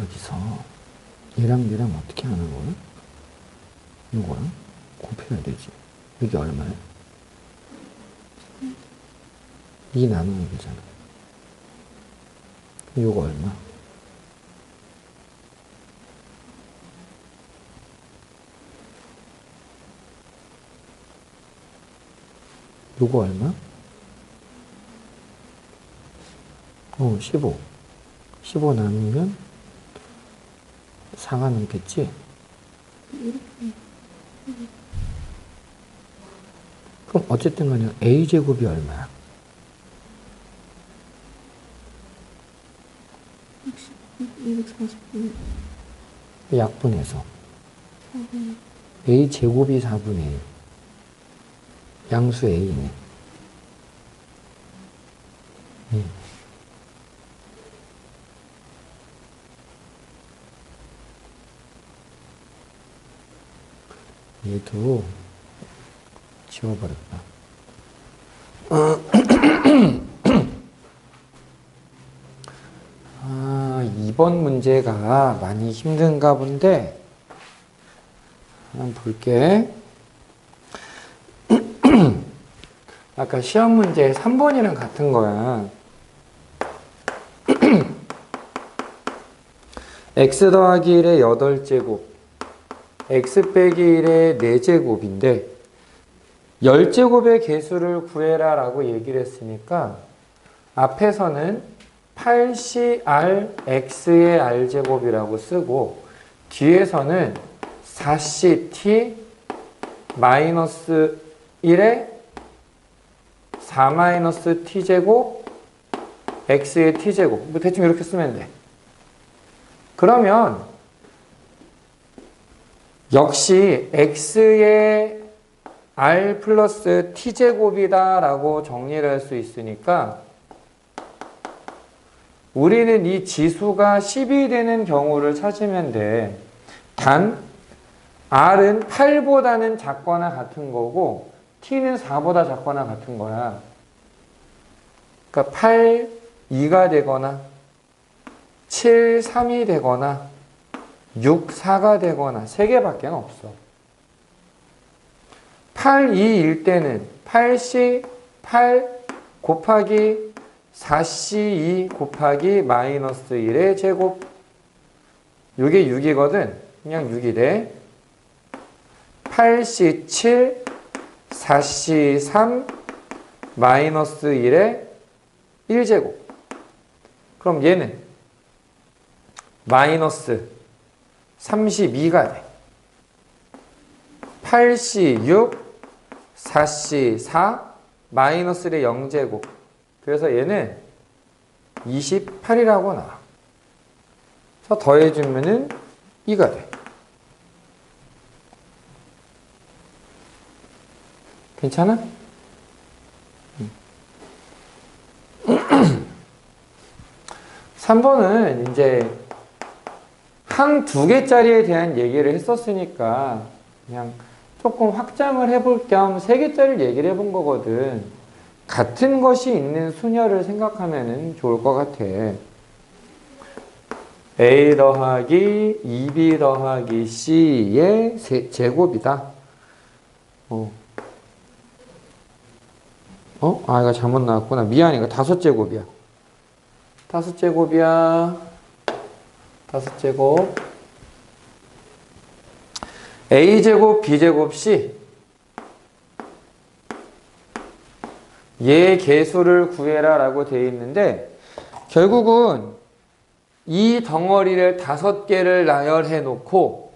여기서 얘랑 얘랑 어떻게 하는 거야? 이거랑 곱해야 되지. 이게 얼마야? 2 나누면 되잖아. 이거 얼마? 요거 얼마? 15. 15 나누면 4가 넘겠지? 그럼 어쨌든 간에 a제곱이 얼마야? 240분. 약분해서 a제곱이 4분의 1. 양수 a네. 얘도 지워버렸다. 이번 문제가 많이 힘든가 본데, 한번 볼게. 아까 시험 문제 3번이랑 같은 거야. x 더하기 1의 8제곱, x 빼기 1의 4제곱인데 10제곱의 개수를 구해라 라고 얘기를 했으니까 앞에서는 8cr x의 r제곱이라고 쓰고 뒤에서는 4ct 마이너스 1의 4-t제곱 x의 t제곱 뭐 대충 이렇게 쓰면 돼. 그러면 역시 x의 r 플러스 t제곱이다 라고 정리를 할 수 있으니까 우리는 이 지수가 10이 되는 경우를 찾으면 돼. 단 r은 8보다는 작거나 같은 거고 t는 4보다 작거나 같은 거야. 그러니까 8, 2가 되거나 7, 3이 되거나 6, 4가 되거나 3개밖에 없어. 8, 2일 때는 8C 8 곱하기 4C 2 곱하기 마이너스 1의 제곱. 이게 6이거든. 그냥 6이 돼. 8C 7 4C 3 마이너스 1의 1제곱. 그럼 얘는 마이너스 32가 돼. 8C 6 4C 4 마이너스 1의 0제곱. 그래서 얘는 28이라고 나와. 그래서 더해주면은 2가 돼. 괜찮아? 3번은 이제 항 2개짜리에 대한 얘기를 했었으니까 그냥 조금 확장을 해볼 겸 3개짜리를 얘기를 해본 거거든. 같은 것이 있는 수녀를 생각하면 좋을 것 같아. a 더하기 2b 더하기 c의 제곱이다. 이거 잘못 나왔구나. 미안, 이거 5제곱이야. 5제곱이야. 5제곱. a제곱, b제곱, c. 얘 개수를 구해라 라고 되어 있는데 결국은 이 덩어리를 5개를 나열해 놓고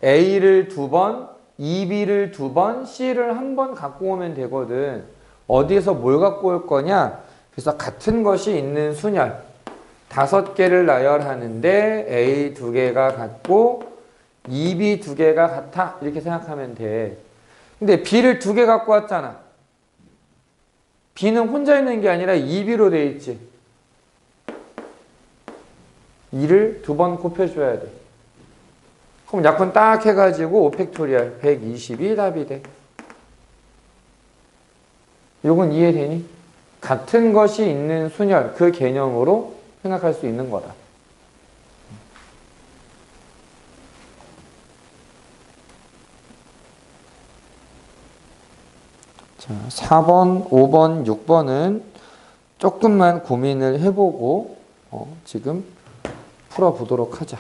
a를 2번, 2b를 2번, c를 1번 갖고 오면 되거든. 어디에서 뭘 갖고 올 거냐? 그래서 같은 것이 있는 순열 5개를 나열하는데 a 2개가 같고 2b 2개가 같아. 이렇게 생각하면 돼. 근데 b를 2개 갖고 왔잖아. b는 혼자 있는 게 아니라 2b로 돼 있지. 2를 2번 곱해줘야 돼. 그럼 약분 딱 해가지고 5팩토리얼 120이 답이 돼. 요건 이해되니? 같은 것이 있는 순열, 그 개념으로 생각할 수 있는 거다. 자, 4번, 5번, 6번은 조금만 고민을 해보고 지금 풀어보도록 하자.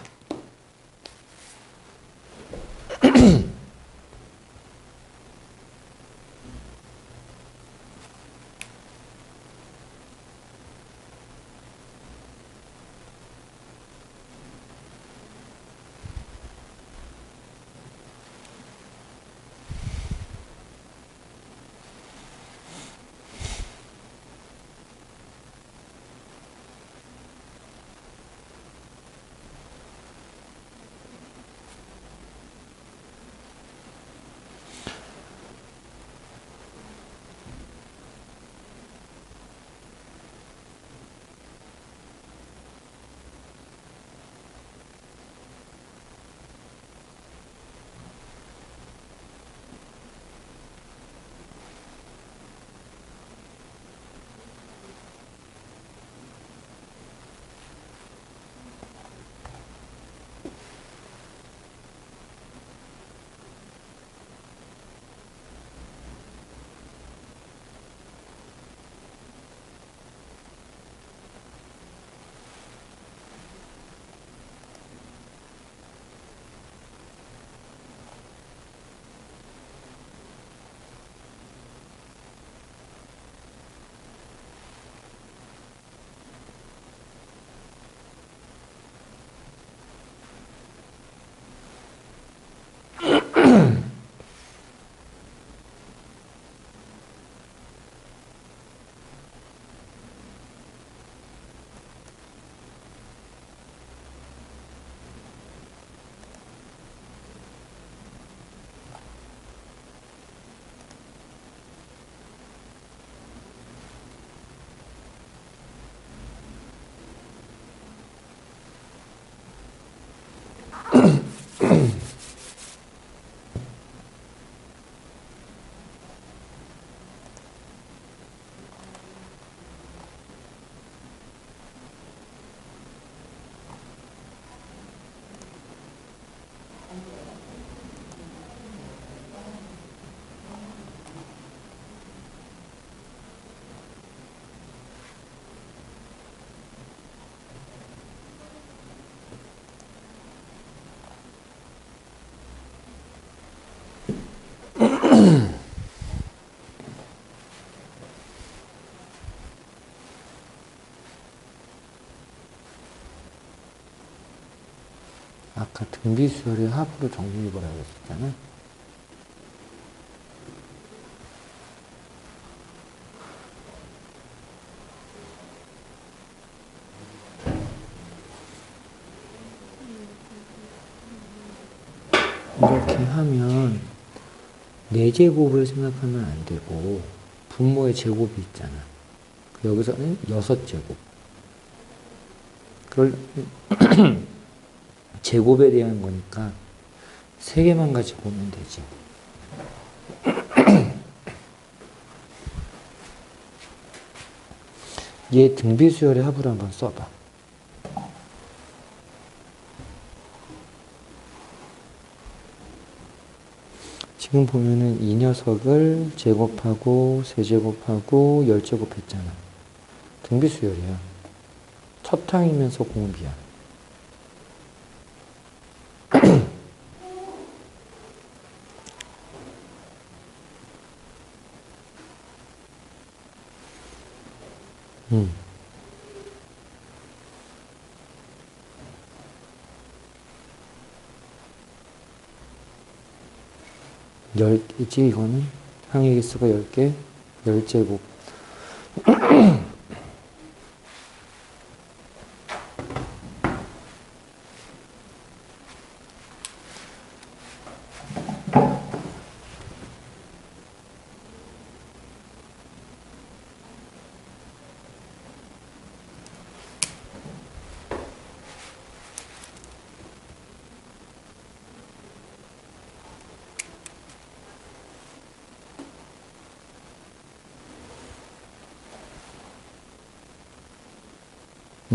아까 등비수열의 합으로 정리해보라고 했었잖아. 이렇게 하면 4제곱을 생각하면 안 되고 분모의 제곱이 있잖아. 여기서는 6제곱. 그걸 제곱에 대한 거니까 3개만 가지고 보면 되지. 얘 등비수열의 합을 한번 써봐. 지금 보면은 이 녀석을 제곱하고 세제곱하고 10제곱 했잖아. 등비수열이야. 첫 항이면서 공비야. 열 개지 이거는? 항의 개수가 10개, 10제곱.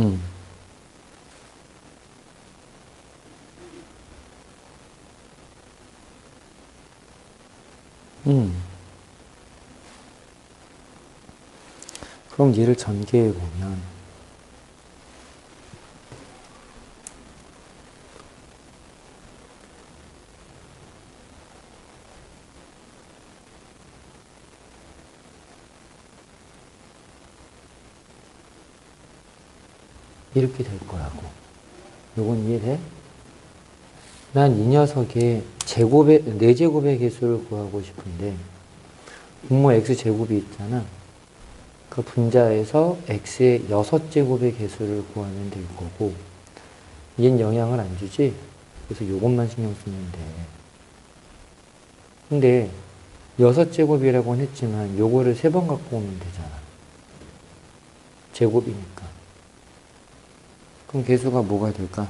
음. 음. 그럼 얘를 전개해 보면 이렇게 될 거라고. 요건 이해돼? 난 이 녀석의 제곱의, 4제곱의 개수를 구하고 싶은데 분모 x제곱이 있잖아. 그 분자에서 x의 6제곱의 개수를 구하면 될 거고 얘는 영향을 안 주지? 그래서 요것만 신경 쓰면 돼. 근데 6제곱이라고는 했지만 요거를 3번 갖고 오면 되잖아. 제곱이니까. 그럼 개수가 뭐가 될까?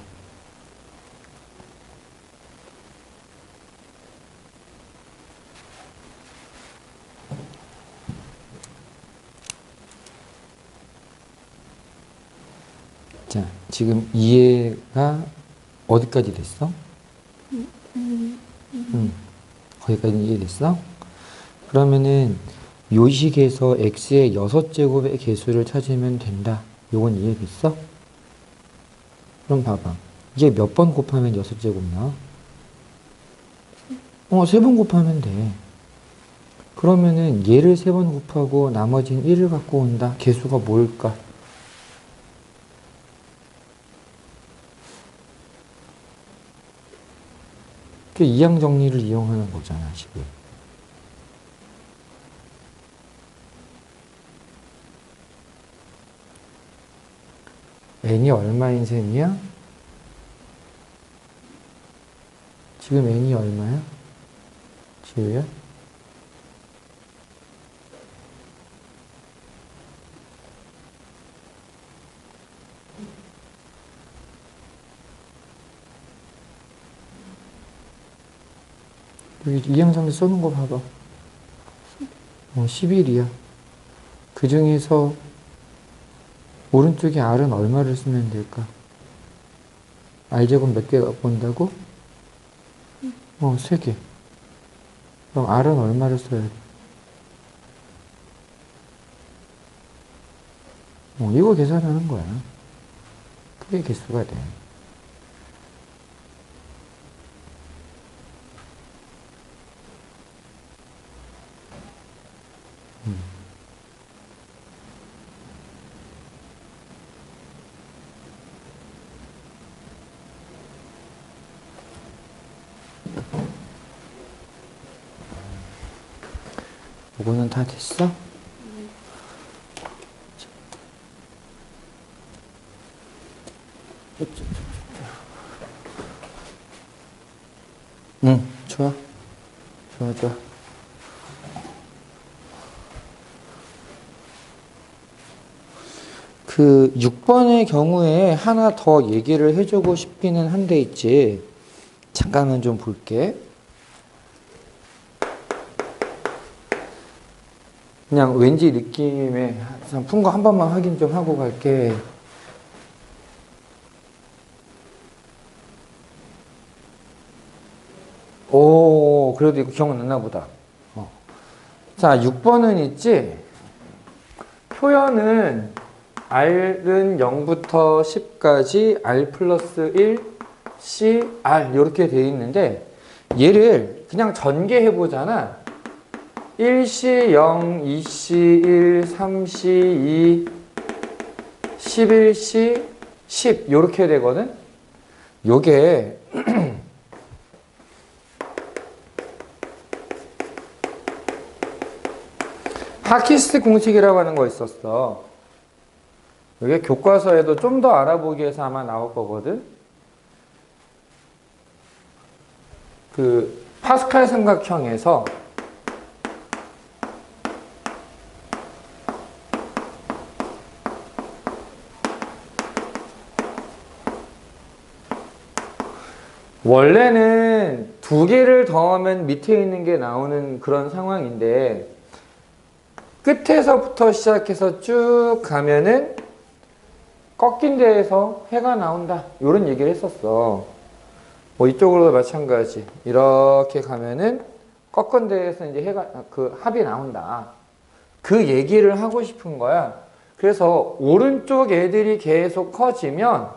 자, 지금 이해가 어디까지 됐어? 거기까지 이해됐어? 그러면은 요식에서 x의 6제곱의 개수를 찾으면 된다. 요건 이해됐어? 그럼 봐봐. 이게 몇 번 곱하면 6제곱 나와? 3번 곱하면 돼. 그러면은 얘를 3번 곱하고 나머지는 1을 갖고 온다. 개수가 뭘까? 그 이항 정리를 이용하는 거잖아, 지금. n이 얼마인 셈이야? 지금 n이 얼마야? 지우야? 여기 이항정리 써놓은 거 봐봐. 11이야. 그 중에서 오른쪽에 R은 얼마를 쓰면 될까? R제곱 몇 개 갖고 온다고? 3개. 그럼 R은 얼마를 써야 돼? 이거 계산하는 거야. 그게 개수가 돼. 요거는 다 됐어? 응, 좋아. 좋아, 좋아. 그 6번의 경우에 하나 더 얘기를 해주고 싶기는 한데 있지. 잠깐만 좀 볼게. 그냥 왠지 느낌에 푼 거 한 번만 확인 좀 하고 갈게. 오, 그래도 이거 기억났나 보다. 자, 6번은 있지? 표현은 R은 0부터 10까지 R 플러스 1, C, R 이렇게 되어 있는데 얘를 그냥 전개해 보잖아. 1C 0, 2C 1, 3C 2, 11C 10 이렇게 되거든. 요게 하키스 공식이라고 하는 거 있었어. 이게 교과서에도 좀 더 알아보기 위해서 아마 나올 거거든. 그 파스칼 삼각형에서 원래는 2개를 더하면 밑에 있는 게 나오는 그런 상황인데 끝에서부터 시작해서 쭉 가면은 꺾인 데에서 해가 나온다. 이런 얘기를 했었어. 이쪽으로도 마찬가지. 이렇게 가면은 꺾은 데에서 이제 해가, 그 합이 나온다. 그 얘기를 하고 싶은 거야. 그래서 오른쪽 애들이 계속 커지면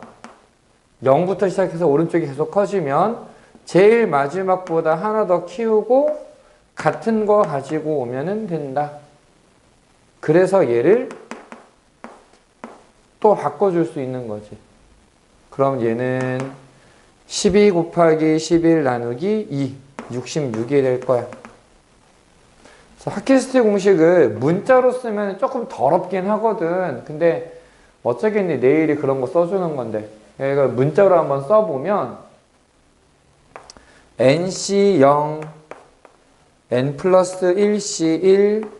0부터 시작해서 오른쪽이 계속 커지면 제일 마지막보다 하나 더 키우고 같은 거 가지고 오면 된다. 그래서 얘를 또 바꿔줄 수 있는 거지. 그럼 얘는 12 곱하기 11 나누기 2, 66이 될 거야. 핫키스트 공식을 문자로 쓰면 조금 더럽긴 하거든. 근데 어쩌겠니, 내일이 그런 거 써주는 건데. 얘가 문자로 한번 써보면 nc0, n 플러스 1c1,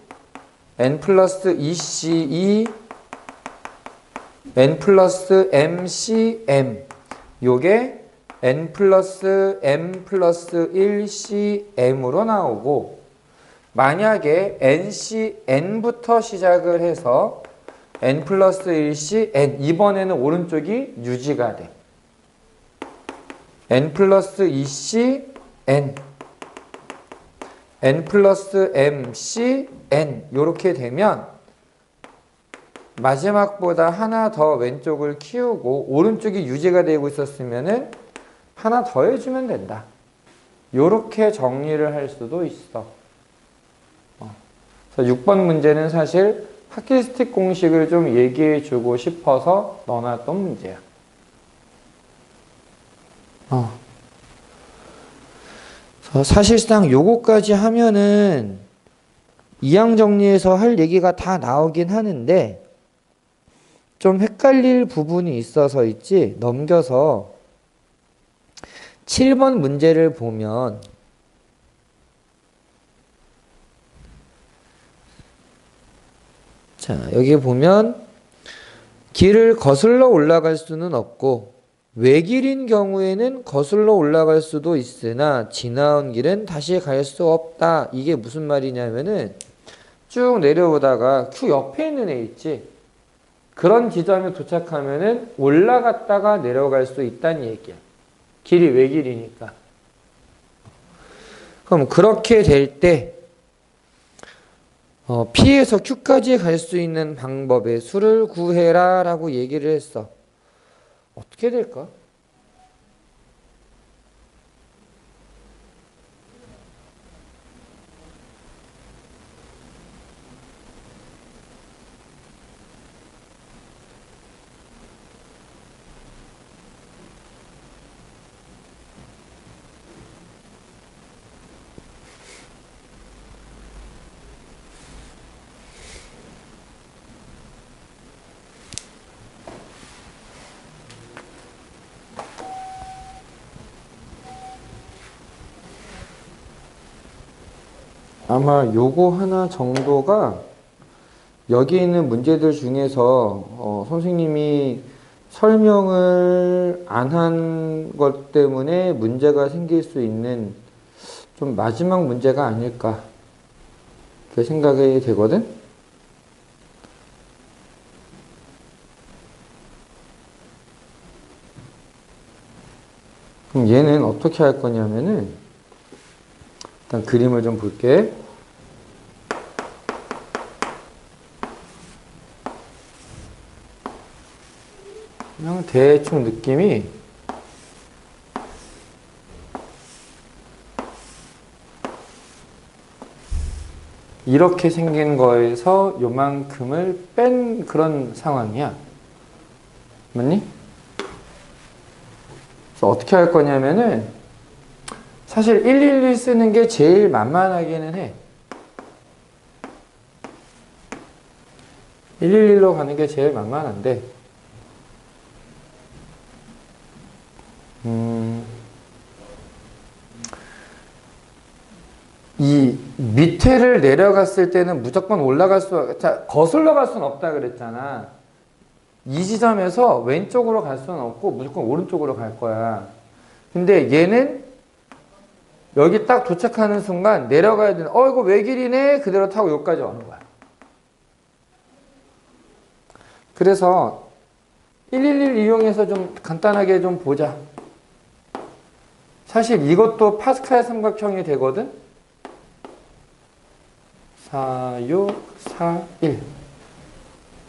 n 플러스 2c2, n 플러스 mcm, 요게 n 플러스 m 플러스 1cm으로 나오고, 만약에 ncn부터 시작을 해서 n 플러스 1cn, 이번에는 오른쪽이 유지가 돼. n 플러스 2cn, n 플러스 mcn, 요렇게 되면 마지막보다 하나 더 왼쪽을 키우고 오른쪽이 유지가 되고 있었으면은 하나 더 해주면 된다. 요렇게 정리를 할 수도 있어. 그래서 6번 문제는 사실 핫키스틱 공식을 좀 얘기해 주고 싶어서 넣어놨던 문제야. 사실상 요거까지 하면은 이항 정리해서 할 얘기가 다 나오긴 하는데 좀 헷갈릴 부분이 있어서 있지, 넘겨서 7번 문제를 보면 자, 여기 보면 길을 거슬러 올라갈 수는 없고 외길인 경우에는 거슬러 올라갈 수도 있으나 지나온 길은 다시 갈 수 없다. 이게 무슨 말이냐면은 쭉 내려오다가 Q 옆에 있는 애 있지, 그런 지점에 도착하면은 올라갔다가 내려갈 수 있다는 얘기야. 길이 외길이니까. 그럼 그렇게 될 때 P에서 Q까지 갈 수 있는 방법의 수를 구해라 라고 얘기를 했어. 어떻게 될까? 아마 요거 하나 정도가 여기 있는 문제들 중에서 선생님이 설명을 안 한 것 때문에 문제가 생길 수 있는 좀 마지막 문제가 아닐까 그렇게 생각이 되거든. 그럼 얘는 어떻게 할 거냐면은 일단 그림을 좀 볼게. 그냥 대충 느낌이 이렇게 생긴 거에서 요만큼을 뺀 그런 상황이야. 맞니? 그래서 어떻게 할 거냐면은 사실 111 쓰는 게 제일 만만하기는 해. 111로 가는 게 제일 만만한데 이 밑에를 내려갔을 때는 무조건 올라갈 수, 자, 거슬러 갈 수는 없다 그랬잖아. 이 지점에서 왼쪽으로 갈 수는 없고 무조건 오른쪽으로 갈 거야. 근데 얘는 여기 딱 도착하는 순간 내려가야 되는, 이거 외길이네? 그대로 타고 여기까지 오는 거야. 그래서 111 이용해서 좀 간단하게 좀 보자. 사실 이것도 파스칼 삼각형이 되거든? 4, 6, 4, 1.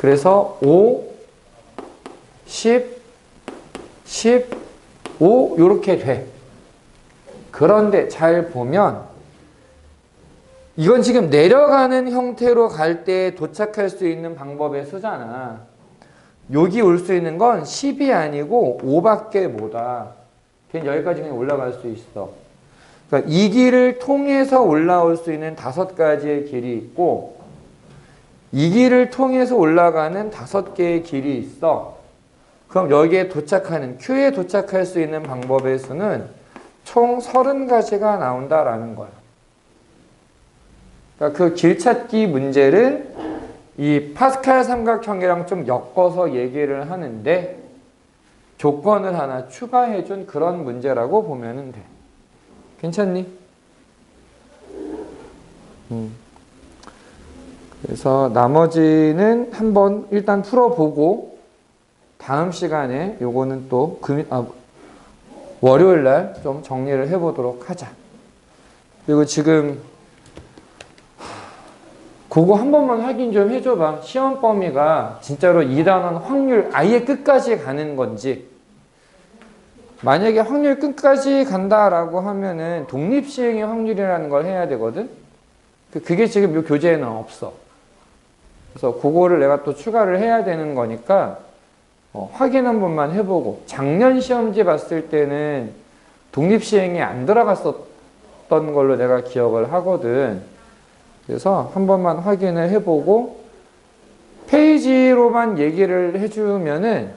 그래서 5, 10, 15 이렇게 돼. 그런데 잘 보면 이건 지금 내려가는 형태로 갈 때 도착할 수 있는 방법의 수잖아. 여기 올 수 있는 건 10이 아니고 5밖에 못와. 걔는 여기까지 그냥 올라갈 수 있어. 그러니까 이 길을 통해서 올라올 수 있는 5가지의 길이 있고 이 길을 통해서 올라가는 5개의 길이 있어. 그럼 여기에 도착하는 Q에 도착할 수 있는 방법의 수는 총 30가지가 나온다라는 거야. 그러니까 그 길찾기 문제를 이 파스칼 삼각형이랑 좀 엮어서 얘기를 하는데 조건을 하나 추가해준 그런 문제라고 보면 돼. 괜찮니? 그래서 나머지는 한번 일단 풀어보고 다음 시간에 요거는 또 월요일 날 좀 정리를 해보도록 하자. 그리고 지금 그거 한 번만 확인 좀 해줘봐. 시험 범위가 진짜로 2단원 확률 아예 끝까지 가는 건지. 만약에 확률 끝까지 간다라고 하면은 독립시행의 확률이라는 걸 해야 되거든. 그게 지금 이 교재에는 없어. 그래서 그거를 내가 또 추가를 해야 되는 거니까 확인 한 번만 해보고. 작년 시험지 봤을 때는 독립시행이 안 들어갔었던 걸로 내가 기억을 하거든. 그래서 한 번만 확인을 해보고 페이지로만 얘기를 해주면은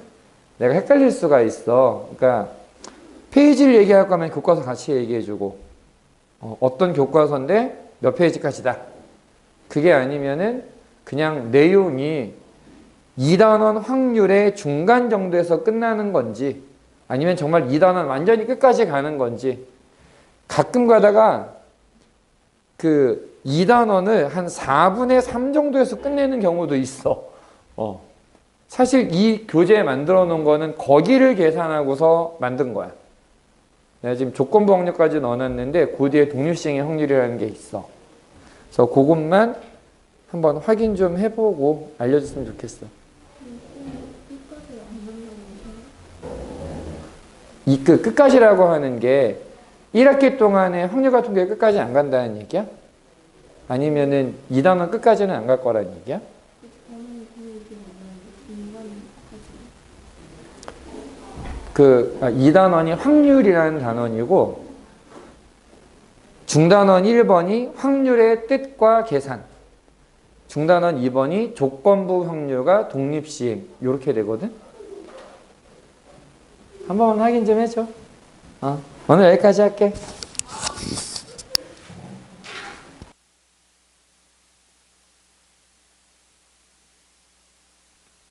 내가 헷갈릴 수가 있어. 그러니까 페이지를 얘기할 거면 교과서 같이 얘기해주고 어떤 교과서인데 몇 페이지까지다. 그게 아니면은 그냥 내용이 2단원 확률의 중간 정도에서 끝나는 건지 아니면 정말 2단원 완전히 끝까지 가는 건지. 가끔 가다가 그 2단원을 한 4분의 3 정도에서 끝내는 경우도 있어. 사실 이 교재에 만들어 놓은 거는 거기를 계산하고서 만든 거야. 내가 지금 조건부 확률까지 넣어놨는데 그 뒤에 독립시행의 확률이라는 게 있어. 그래서 그것만 한번 확인 좀 해보고 알려줬으면 좋겠어. 이 끝까지라고 하는 게 1학기 동안에 확률과 통계 끝까지 안 간다는 얘기야? 아니면은 2단원 끝까지는 안 갈 거라는 얘기야? 그 2단원이 확률이라는 단원이고 중단원 1번이 확률의 뜻과 계산, 중단원 2번이 조건부 확률과 독립시행 이렇게 되거든. 한번 확인 좀 해줘. 오늘 여기까지 할게.